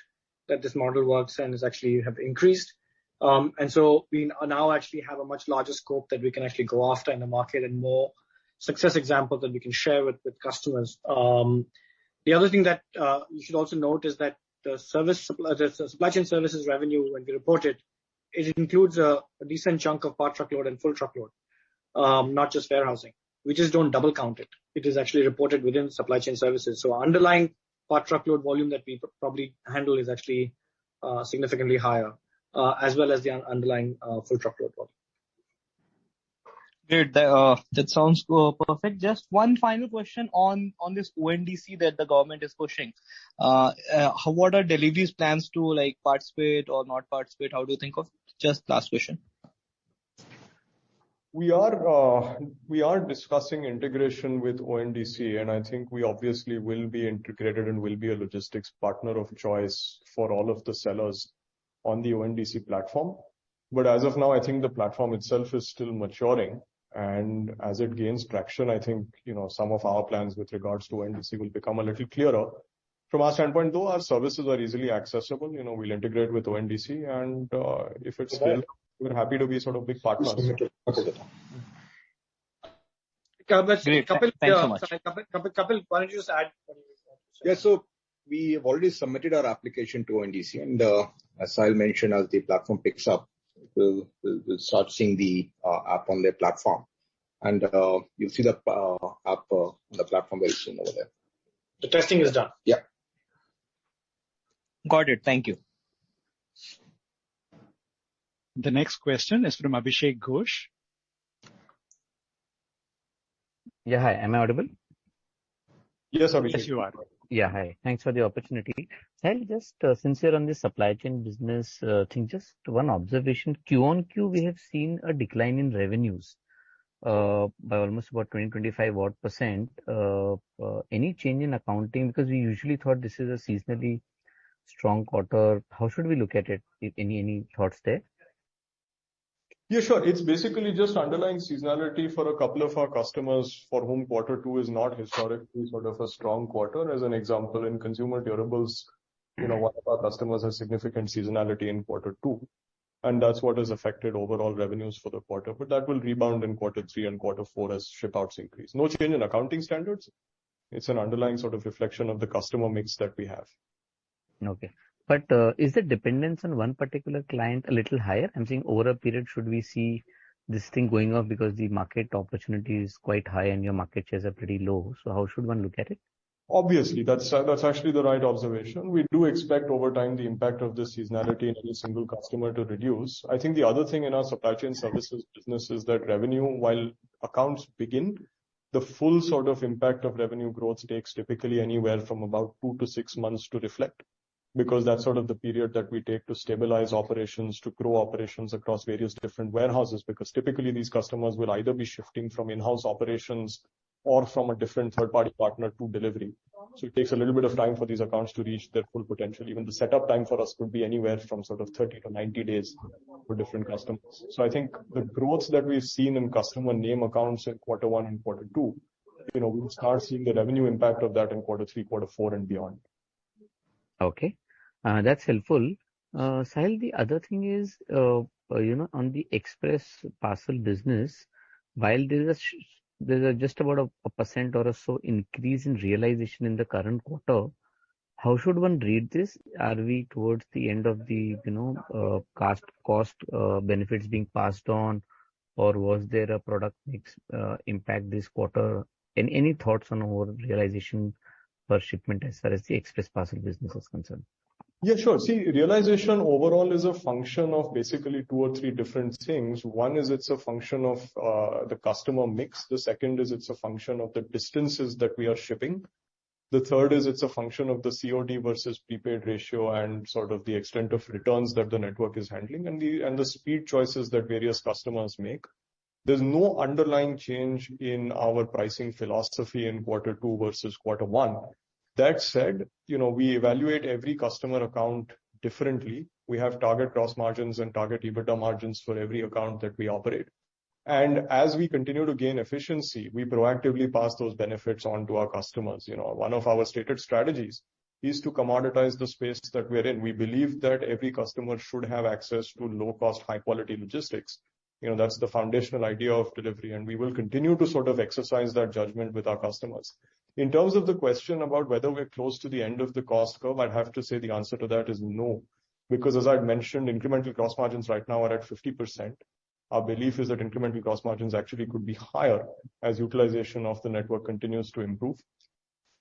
that this model works and is actually have increased. And so we now actually have a much larger scope that we can actually go after in the market, and more success examples that we can share with customers. The other thing that you should also note is that the supply chain services revenue, when we report it includes a decent chunk of part truckload and full truckload, not just warehousing. We just don't double count it. It is actually reported within supply chain services. So underlying part truckload volume that we probably handle is actually significantly higher, as well as the underlying full truckload volume. Great. That sounds perfect. Just one final question on this ONDC that the government is pushing. What are Delhivery's plans to participate or not participate? How do you think of it? Just last question. We are discussing integration with ONDC, and I think we obviously will be integrated and will be a logistics partner of choice for all of the sellers on the ONDC platform. But as of now, I think the platform itself is still maturing, and as it gains traction, I think some of our plans with regards to ONDC will become a little clearer. From our standpoint, though, our services are easily accessible. We'll integrate with ONDC, and if it's scaled, we're happy to be sort of big partners. Great. Kapil, Thanks so much. Kapil, why don't you just add? Yeah, so we have already submitted our application to ONDC, and as Sahil mentioned, as the platform picks up, we'll start seeing the app on their platform, and you'll see the app on the platform very soon over there. The testing is done. Yeah. Got it. Thank you. The next question is from Abhishek Ghosh. Yeah, hi. Am I audible? Yes, Abhishek. Yes, you are. Yeah, hi. Thanks for the opportunity. Sahil, just since you're on the supply chain business thing, just one observation. Q on Q, we have seen a decline in revenues by almost about 20-25 odd percent. Any change in accounting? Because we usually thought this is a seasonally strong quarter. How should we look at it? Any thoughts there? Yeah, sure. It's basically just underlying seasonality for a couple of our customers for whom Q2 is not historically sort of a strong quarter. As an example, in consumer durables, one of our customers has significant seasonality in Q2, and that's what has affected overall revenues for the quarter. But that will rebound in Q3 and Q4 as ship outs increase. No change in accounting standards. It's an underlying sort of reflection of the customer mix that we have. Okay. But is the dependence on one particular client a little higher? I'm saying over a period, should we see this thing going up because the market opportunity is quite high and your market shares are pretty low? So how should one look at it? Obviously, that's actually the right observation. We do expect over time the impact of this seasonality in any single customer to reduce. I think the other thing in our supply chain services business is that revenue, while accounts begin, the full sort of impact of revenue growth takes typically anywhere from about 2 to 6 months to reflect, because that's sort of the period that we take to stabilize operations, to grow operations across various different warehouses, because typically these customers will either be shifting from in-house operations or from a different third-party partner to delivery. So it takes a little bit of time for these accounts to reach their full potential. Even the setup time for us could be anywhere from sort of 30 to 90 days for different customers. So I think the growth that we've seen in customer name accounts in Q1 and Q2, we'll start seeing the revenue impact of that in Q3, Q4 and beyond. Okay. That's helpful. Sahil, the other thing is, on the express parcel business, while there's just about a percent or so increase in realization in the current quarter, how should one read this? Are we towards the end of the, cost benefits being passed on, or was there a product mix impact this quarter? Any thoughts on our realization per shipment as far as the express parcel business is concerned? Yeah, sure. See, realization overall is a function of basically 2 or 3 different things. One is it's a function of the customer mix. The second is it's a function of the distances that we are shipping. The third is it's a function of the COD versus prepaid ratio and sort of the extent of returns that the network is handling and the speed choices that various customers make. There's no underlying change in our pricing philosophy in Q2 versus Q1. That said, we evaluate every customer account differently. We have target gross margins and target EBITDA margins for every account that we operate. And as we continue to gain efficiency, we proactively pass those benefits on to our customers. One of our stated strategies is to commoditize the space that we're in. We believe that every customer should have access to low cost, high quality logistics. That's the foundational idea of delivery, and we will continue to sort of exercise that judgment with our customers. In terms of the question about whether we're close to the end of the cost curve, I'd have to say the answer to that is no. Because as I'd mentioned, incremental gross margins right now are at 50%. Our belief is that incremental gross margins actually could be higher as utilization of the network continues to improve.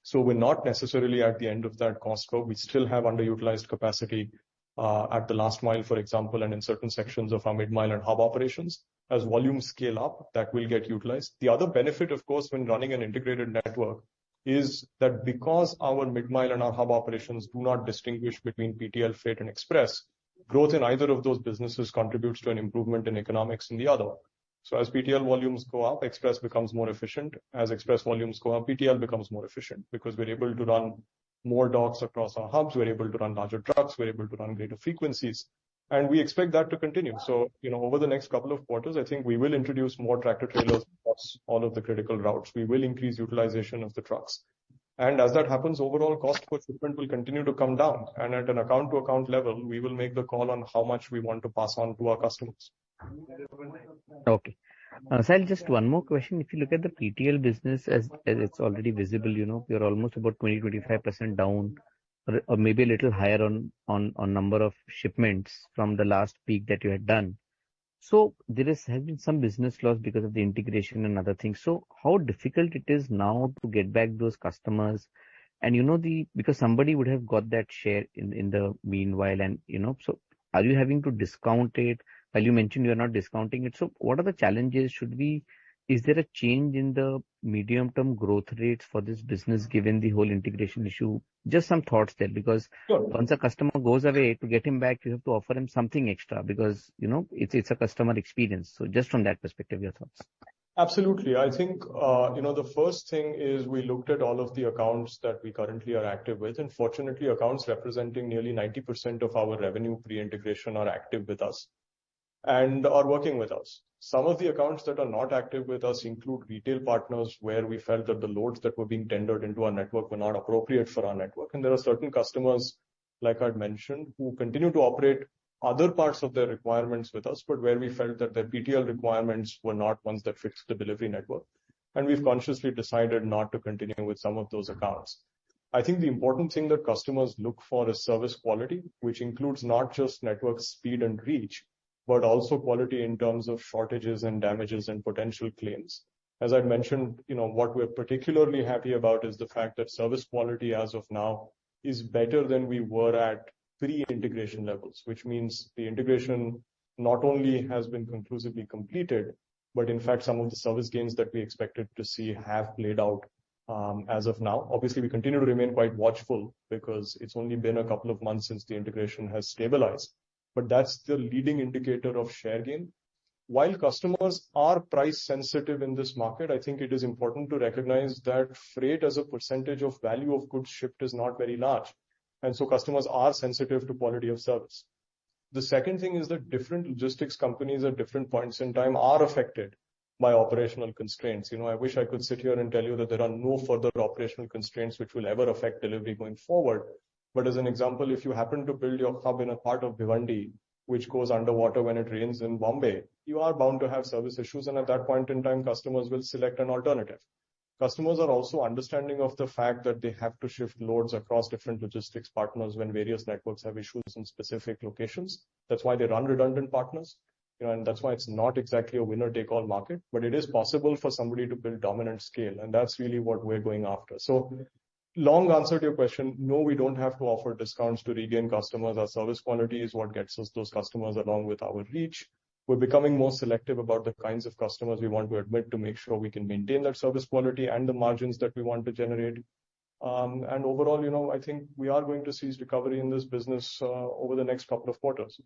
So we're not necessarily at the end of that cost curve. We still have underutilized capacity at the last mile, for example, and in certain sections of our mid-mile and hub operations. As volumes scale up, that will get utilized. The other benefit, of course, when running an integrated network is that because our mid-mile and our hub operations do not distinguish between PTL, freight and express, growth in either of those businesses contributes to an improvement in economics in the other. So as PTL volumes go up, express becomes more efficient. As express volumes go up, PTL becomes more efficient because we're able to run more docks across our hubs. We're able to run larger trucks. We're able to run greater frequencies. And we expect that to continue. So, over the next couple of quarters, I think we will introduce more tractor trailers across all of the critical routes. We will increase utilization of the trucks. And as that happens, overall cost per shipment will continue to come down. And at an account to account level, we will make the call on how much we want to pass on to our customers. Okay. Sahil, just one more question. If you look at the PTL business as it's already visible, we're almost about 20-25% down, or maybe a little higher on number of shipments from the last peak that you had done. So there has been some business loss because of the integration and other things. So how difficult it is now to get back those customers? And because somebody would have got that share in the meanwhile, and so are you having to discount it? While you mentioned you are not discounting it. So what are the challenges? Is there a change in the medium term growth rates for this business given the whole integration issue? Just some thoughts there, because once a customer goes away, to get him back, you have to offer him something extra because, it's a customer experience. So just from that perspective, your thoughts. Absolutely. I think, the first thing is we looked at all of the accounts that we currently are active with. And fortunately, accounts representing nearly 90% of our revenue pre-integration are active with us and are working with us. Some of the accounts that are not active with us include retail partners where we felt that the loads that were being tendered into our network were not appropriate for our network. And there are certain customers, like I'd mentioned, who continue to operate other parts of their requirements with us, but where we felt that their PTL requirements were not ones that fits the delivery network. And we've consciously decided not to continue with some of those accounts. I think the important thing that customers look for is service quality, which includes not just network speed and reach, but also quality in terms of shortages and damages and potential claims. As I mentioned, what we're particularly happy about is the fact that service quality as of now is better than we were at pre-integration levels, which means the integration not only has been conclusively completed, but in fact, some of the service gains that we expected to see have played out as of now. Obviously, we continue to remain quite watchful because it's only been a couple of months since the integration has stabilized. But that's the leading indicator of share gain. While customers are price sensitive in this market, I think it is important to recognize that freight as a percentage of value of goods shipped is not very large. And so customers are sensitive to quality of service. The second thing is that different logistics companies at different points in time are affected by operational constraints. I wish I could sit here and tell you that there are no further operational constraints which will ever affect delivery going forward. But as an example, if you happen to build your hub in a part of Bhiwandi, which goes underwater when it rains in Bombay, you are bound to have service issues. And at that point in time, customers will select an alternative. Customers are also understanding of the fact that they have to shift loads across different logistics partners when various networks have issues in specific locations. That's why they run redundant partners. And that's why it's not exactly a winner-take-all market, but it is possible for somebody to build dominant scale. And that's really what we're going after. So long answer to your question, no, we don't have to offer discounts to regain customers. Our service quality is what gets us those customers along with our reach. We're becoming more selective about the kinds of customers we want to admit to make sure we can maintain that service quality and the margins that we want to generate. And overall, I think we are going to see recovery in this business over the next couple of quarters.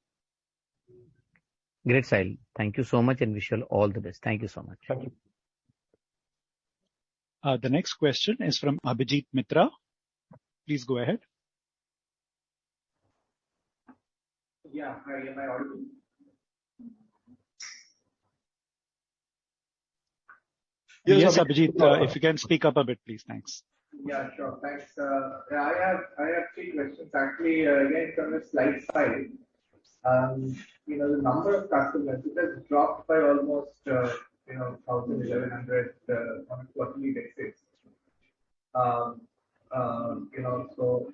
Great, Sahil. Thank you so much and wish you all the best. Thank you so much. Thank you. The next question is from Abhijit Mitra. Please go ahead. Yeah, hi, am I audible? Yes, Abhijit, if you can speak up a bit, please. Thanks. Yeah, sure. Thanks. I have three questions actually. Again, from the slide side, the number of customers, it has dropped by almost 1,100 on a quarterly basis. So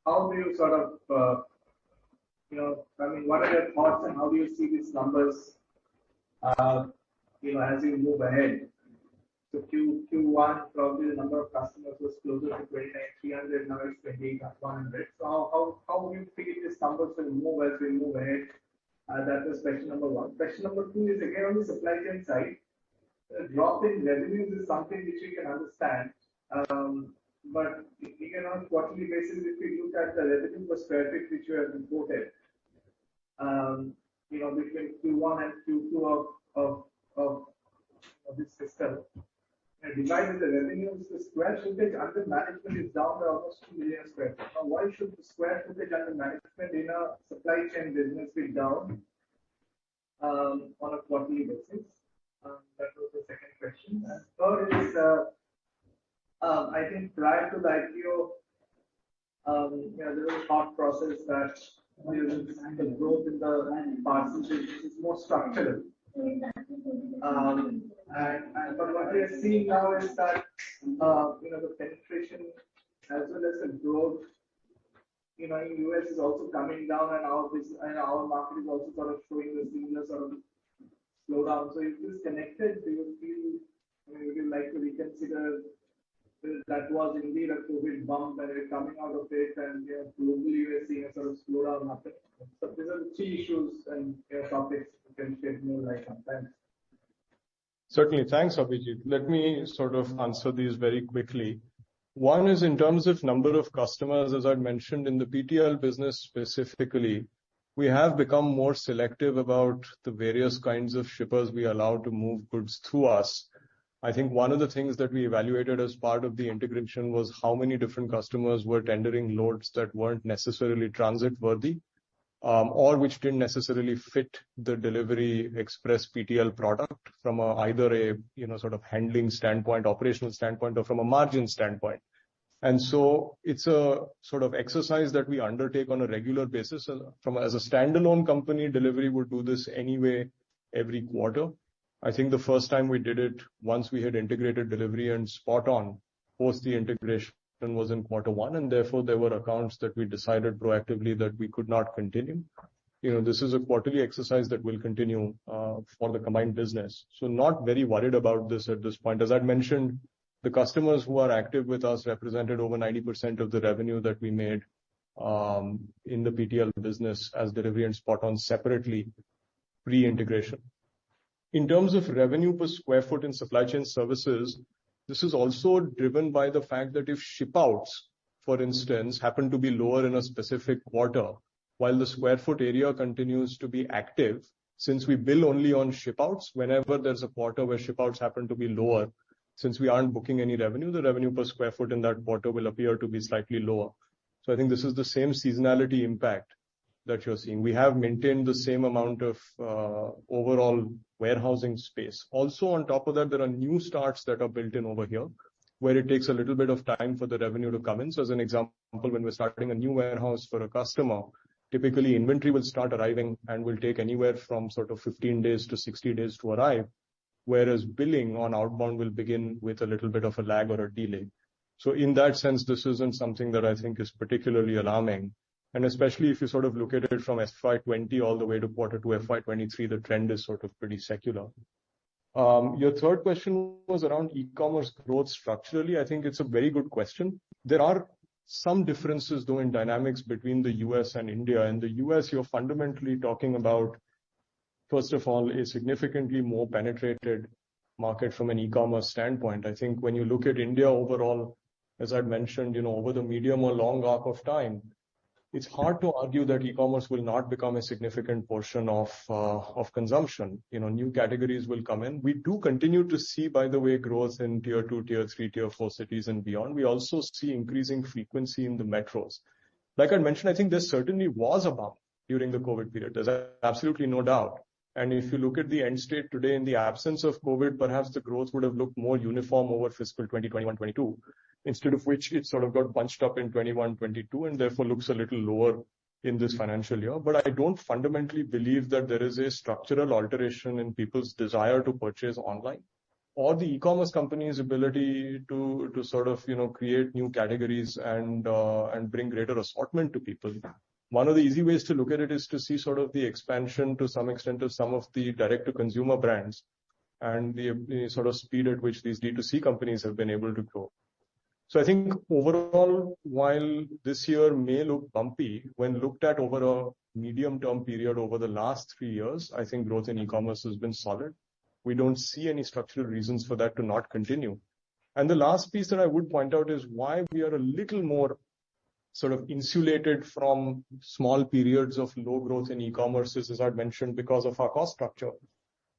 how do you sort of, what are your thoughts and how do you see these numbers, as you move ahead? So Q1, probably the number of customers was closer to 29,300, now it's 28,100. So how do you feel these numbers will move as we move ahead? That was question number one. Question number two is again on the supply chain side. The drop in revenues is something which we can understand. But again, on a quarterly basis, if we look at the revenue per square feet which you have reported, between Q1 and Q2 of this fiscal, divided the revenues, the square footage under management is down by almost 2 million square feet. Now, why should the square footage under management in a supply chain business be down on a quarterly basis? That was the second question. And third is, I think prior to the IPO, there was a thought process that the growth in the parcel business is more structural. But what we are seeing now is that the penetration as well as the growth in US is also coming down, and our market is also sort of showing the similar sort of slowdown. So is this connected? Do you feel, would you like to reconsider that was indeed a COVID bump and we're coming out of it, and globally we're seeing a sort of slowdown happen? So these are the three issues and topics you can shed more light on. Thanks. Certainly. Thanks, Abhijit. Let me sort of answer these very quickly. One is in terms of number of customers, as I mentioned in the PTL business specifically, we have become more selective about the various kinds of shippers we allow to move goods through us. I think one of the things that we evaluated as part of the integration was how many different customers were tendering loads that weren't necessarily transit worthy, or which didn't necessarily fit the Delhivery Express PTL product from either a sort of handling standpoint, operational standpoint, or from a margin standpoint. And so it's a sort of exercise that we undertake on a regular basis. As a standalone company, Delhivery would do this anyway every quarter. I think the first time we did it, once we had integrated Delhivery and Spot On, post the integration was in Q1, and therefore there were accounts that we decided proactively that we could not continue. this is a quarterly exercise that will continue for the combined business. So not very worried about this at this point. As I'd mentioned, the customers who are active with us represented over 90% of the revenue that we made in the PTL business as Delhivery and Spot On separately pre-integration. In terms of revenue per square foot in supply chain services, this is also driven by the fact that if ship outs, for instance, happen to be lower in a specific quarter, while the square foot area continues to be active, since we bill only on ship outs, whenever there's a quarter where ship outs happen to be lower, since we aren't booking any revenue, the revenue per square foot in that quarter will appear to be slightly lower. So I think this is the same seasonality impact that you're seeing. We have maintained the same amount of overall warehousing space. Also, on top of that, there are new starts that are built in over here, where it takes a little bit of time for the revenue to come in. So as an example, when we're starting a new warehouse for a customer, typically inventory will start arriving and will take anywhere from sort of 15 days to 60 days to arrive, whereas billing on outbound will begin with a little bit of a lag or a delay. So in that sense, this isn't something that I think is particularly alarming. And especially if you sort of look at it from FY20 all the way to quarter to FY23, the trend is sort of pretty secular. Your third question was around e-commerce growth structurally. I think it's a very good question. There are some differences, though, in dynamics between the US and India. In the US, you're fundamentally talking about, first of all, a significantly more penetrated market from an e-commerce standpoint. I think when you look at India overall, as I'd mentioned, over the medium or long arc of time, it's hard to argue that e-commerce will not become a significant portion of consumption. New categories will come in. We do continue to see, by the way, growth in tier 2, tier 3, tier 4 cities and beyond. We also see increasing frequency in the metros. Like I mentioned, I think there certainly was a bump during the COVID period. There's absolutely no doubt. And if you look at the end state today, in the absence of COVID, perhaps the growth would have looked more uniform over fiscal 2021-22, instead of which it sort of got bunched up in 21-22 and therefore looks a little lower in this financial year. But I don't fundamentally believe that there is a structural alteration in people's desire to purchase online or the e-commerce company's ability to sort of, create new categories and bring greater assortment to people. One of the easy ways to look at it is to see sort of the expansion to some extent of some of the direct-to-consumer brands and the sort of speed at which these D2C companies have been able to grow. So I think overall, while this year may look bumpy, when looked at over a medium-term period over the last 3 years, I think growth in e-commerce has been solid. We don't see any structural reasons for that to not continue. And the last piece that I would point out is why we are a little more sort of insulated from small periods of low growth in e-commerce is, as I'd mentioned, because of our cost structure.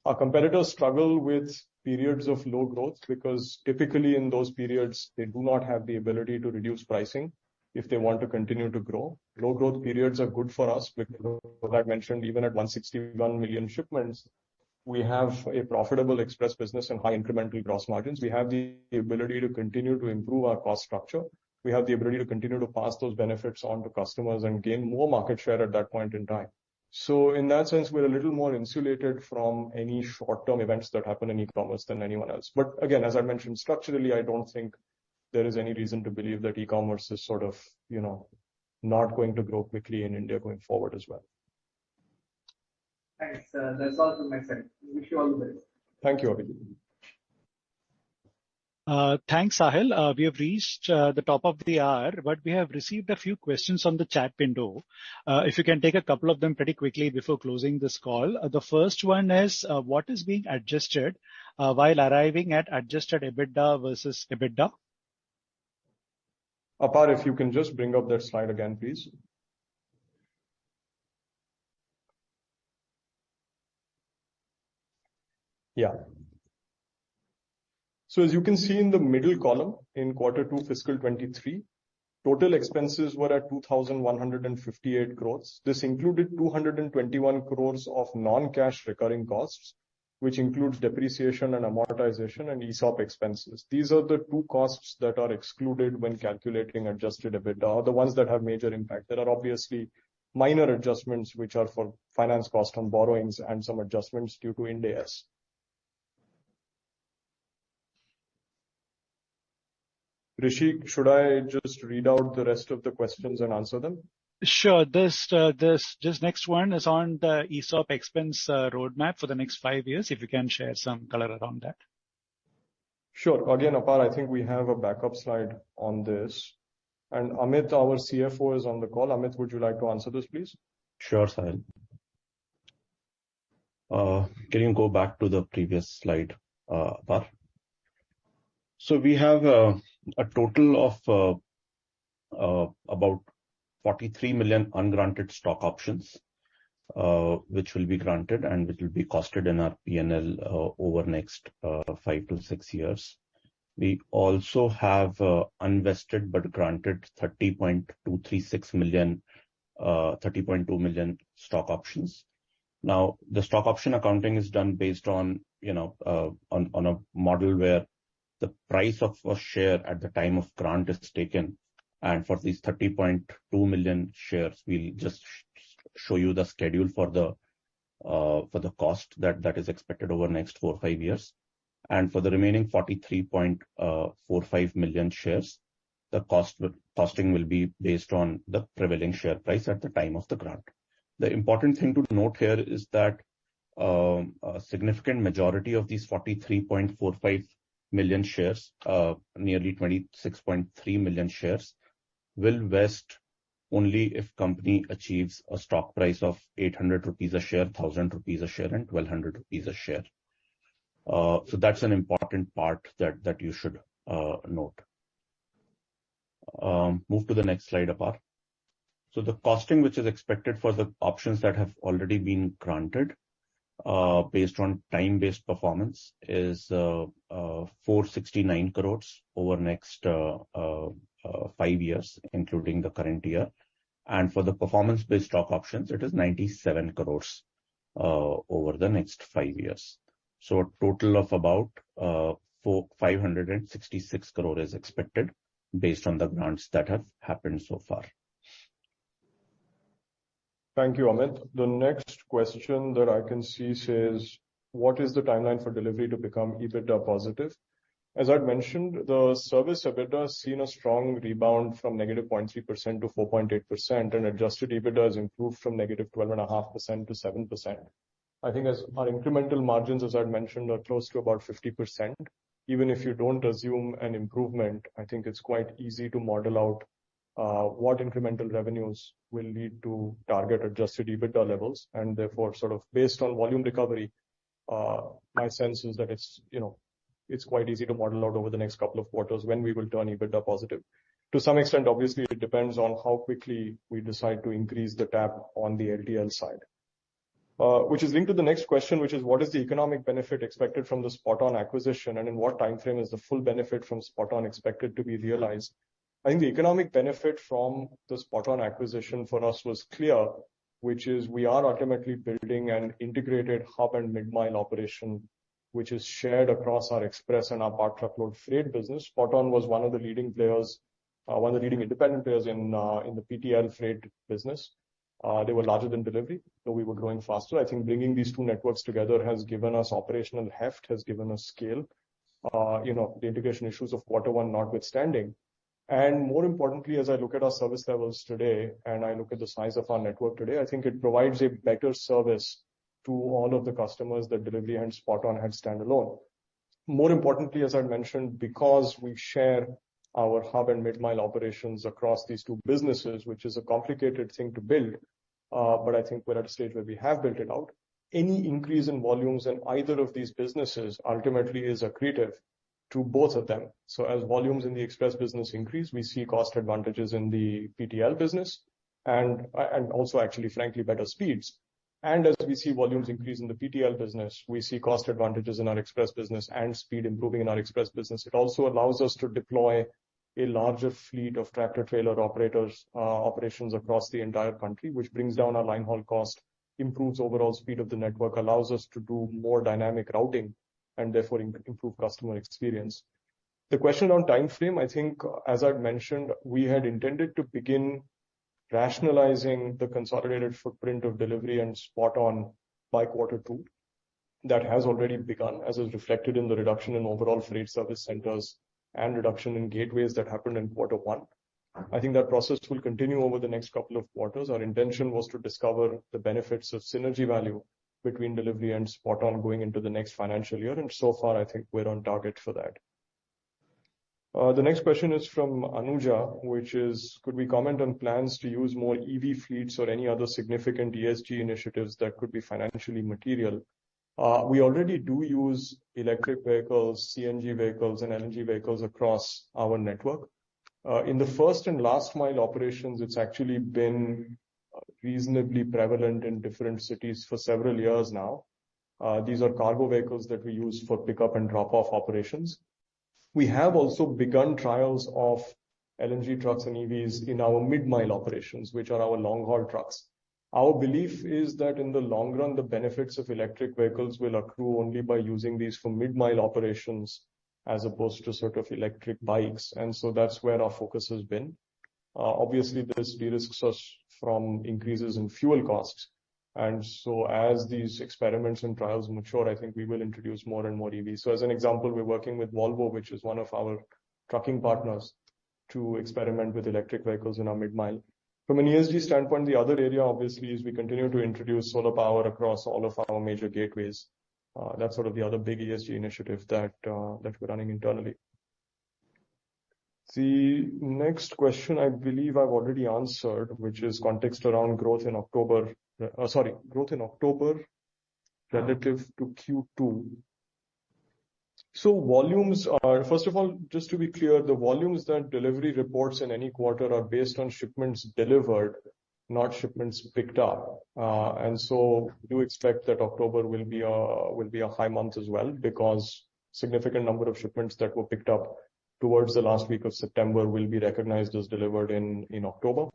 Our competitors struggle with periods of low growth because typically in those periods, they do not have the ability to reduce pricing if they want to continue to grow. Low growth periods are good for us because, as I mentioned, even at 161 million shipments, we have a profitable express business and high incremental gross margins. We have the ability to continue to improve our cost structure. We have the ability to continue to pass those benefits on to customers and gain more market share at that point in time. So in that sense, we're a little more insulated from any short-term events that happen in e-commerce than anyone else. But again, as I mentioned, structurally, I don't think there is any reason to believe that e-commerce is sort of, not going to grow quickly in India going forward as well. Thanks. That's all from my side. Wish you all the best. Thank you, Abhijit. Thanks, Sahil. We have reached the top of the hour, but we have received a few questions on the chat window. If you can take a couple of them pretty quickly before closing this call. The first one is, what is being adjusted while arriving at adjusted EBITDA versus EBITDA? Apar, if you can just bring up that slide again, please. Yeah. So as you can see in the middle column in quarter 2 fiscal 23, total expenses were at 2,158 crores. This included 221 crores of non-cash recurring costs, which includes depreciation and amortization and ESOP expenses. These are the two costs that are excluded when calculating adjusted EBITDA, or the ones that have major impact. There are obviously minor adjustments which are for finance cost on borrowings and some adjustments due to Ind AS. Rishi, should I just read out the rest of the questions and answer them? Sure. This next one is on the ESOP expense roadmap for the next 5 years. If you can share some color around that. Sure. Again, Apar, I think we have a backup slide on this. And Amit, our CFO, is on the call. Amit, would you like to answer this, please? Sure, Sahil. Can you go back to the previous slide, Apar? So we have a total of about 43 million ungranted stock options, which will be granted and which will be costed in our P&L over next 5 to 6 years. We also have unvested but granted 30.236 million, 30.2 million stock options. Now, the stock option accounting is done based on, on a model where the price of a share at the time of grant is taken. And for these 30.2 million shares, we'll just show you the schedule for the cost that is expected over the next 4 or 5 years. And for the remaining 43.45 million shares, the costing will be based on the prevailing share price at the time of the grant. The important thing to note here is that a significant majority of these 43.45 million shares, nearly 26.3 million shares, will vest only if company achieves a stock price of 800 rupees a share, 1000 rupees a share, and 1200 rupees a share. So that's an important part that you should note. Move to the next slide, Apar. So the costing which is expected for the options that have already been granted based on time-based performance is 469 crores over next 5 years, including the current year. And for the performance-based stock options, it is 97 crores over the next 5 years. So a total of about 566 crore is expected based on the grants that have happened so far. Thank you, Amit. The next question that I can see says, what is the timeline for Delhivery to become EBITDA positive? As I'd mentioned, the service EBITDA has seen a strong rebound from negative 0.3% to 4.8%, and adjusted EBITDA has improved from negative 12.5% to 7%. I think as our incremental margins, as I'd mentioned, are close to about 50%. Even if you don't assume an improvement, I think it's quite easy to model out what incremental revenues will lead to target adjusted EBITDA levels. And therefore, sort of based on volume recovery, my sense is that it's quite easy to model out over the next couple of quarters when we will turn EBITDA positive. To some extent, obviously, it depends on how quickly we decide to increase the tap on the LTL side. Which is linked to the next question, which is what is the economic benefit expected from the Spot-On acquisition, and in what time frame is the full benefit from Spot-On expected to be realized? I think the economic benefit from the Spot-On acquisition for us was clear, which is we are ultimately building an integrated hub and mid-mile operation, which is shared across our express and our part truckload freight business. Spot-On was one of the leading players, one of the leading independent players in the PTL freight business. They were larger than Delhivery, though we were growing faster. I think bringing these two networks together has given us operational heft, has given us scale, the integration issues of Q1 notwithstanding. And more importantly, as I look at our service levels today and I look at the size of our network today, I think it provides a better service to all of the customers that Delhivery and Spot-On had standalone. More importantly, as I mentioned, because we share our hub and mid-mile operations across these two businesses, which is a complicated thing to build, but I think we're at a stage where we have built it out. Any increase in volumes in either of these businesses ultimately is accretive to both of them. So as volumes in the express business increase, we see cost advantages in the PTL business and also actually, frankly, better speeds. And as we see volumes increase in the PTL business, we see cost advantages in our express business and speed improving in our express business. It also allows us to deploy a larger fleet of tractor-trailer operations across the entire country, which brings down our line haul cost, improves overall speed of the network, allows us to do more dynamic routing, and therefore improve customer experience. The question on time frame, I think, as I'd mentioned, we had intended to begin rationalizing the consolidated footprint of Delhivery and Spot-On by Q2. That has already begun, as is reflected in the reduction in overall freight service centers and reduction in gateways that happened in Q1. I think that process will continue over the next couple of quarters. Our intention was to discover the benefits of synergy value between Delhivery and Spot On going into the next financial year, and so far, I think we're on target for that. The next question is from Anuja, which is, could we comment on plans to use more EV fleets or any other significant ESG initiatives that could be financially material? We already do use electric vehicles, CNG vehicles, and LNG vehicles across our network. In the first and last mile operations, it's actually been reasonably prevalent in different cities for several years now. These are cargo vehicles that we use for pickup and drop-off operations. We have also begun trials of LNG trucks and EVs in our mid-mile operations, which are our long-haul trucks. Our belief is that in the long run, the benefits of electric vehicles will accrue only by using these for mid-mile operations as opposed to sort of electric bikes. And so that's where our focus has been. Obviously, this de-risks us from increases in fuel costs. And so as these experiments and trials mature, I think we will introduce more and more EVs. So as an example, we're working with Volvo, which is one of our trucking partners, to experiment with electric vehicles in our mid-mile. From an ESG standpoint, the other area obviously is we continue to introduce solar power across all of our major gateways. That's sort of the other big ESG initiative that we're running internally. The next question I believe I've already answered, which is context around growth in October. Growth in October relative to Q2. So volumes are, first of all, just to be clear, the volumes that Delhivery reports in any quarter are based on shipments delivered, not shipments picked up. And so we do expect that October will be a high month as well, because significant number of shipments that were picked up towards the last week of September will be recognized as delivered in October.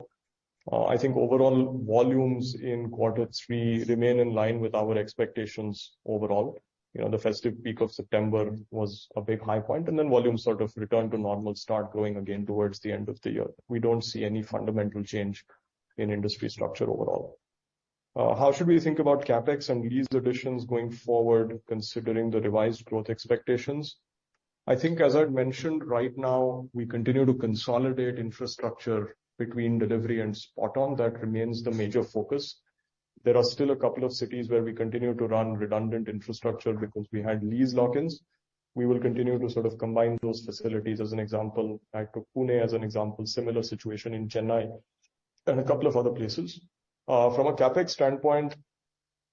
I think overall volumes in Q3 remain in line with our expectations overall. You know, the festive peak of September was a big high point, and then volumes sort of return to normal, start growing again towards the end of the year. We don't see any fundamental change in industry structure overall. How should we think about CapEx and lease additions going forward, considering the revised growth expectations? I think, as I'd mentioned, right now, we continue to consolidate infrastructure between Delhivery and Spot On. That remains the major focus. There are still a couple of cities where we continue to run redundant infrastructure because we had lease lock-ins. We will continue to sort of combine those facilities. As an example, I took Pune as an example, similar situation in Chennai and a couple of other places. From a CapEx standpoint,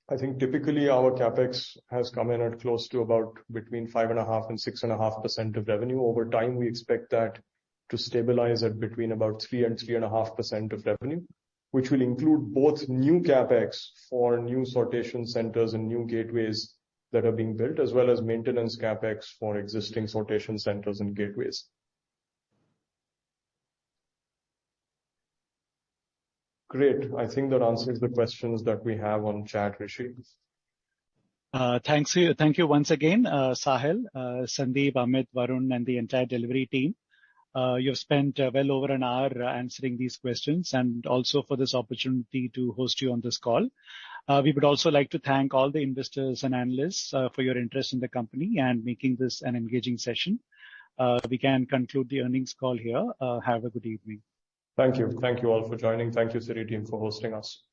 I think typically our CapEx has come in at close to about between 5.5% and 6.5% of revenue. Over time, we expect that to stabilize at between about 3 and 3.5% of revenue, which will include both new CapEx for new sortation centers and new gateways that are being built, as well as maintenance CapEx for existing sortation centers and gateways. Great. I think that answers the questions that we have on chat, Rishi. Thank you once again, Sahil, Sandeep, Amit, Varun, and the entire Delhivery team. You've spent well over an hour answering these questions, and also for this opportunity to host you on this call. We would also like to thank all the investors and analysts for your interest in the company and making this an engaging session. We can conclude the earnings call here. Have a good evening. Thank you. Thank you all for joining. Thank you, Citi team, for hosting us.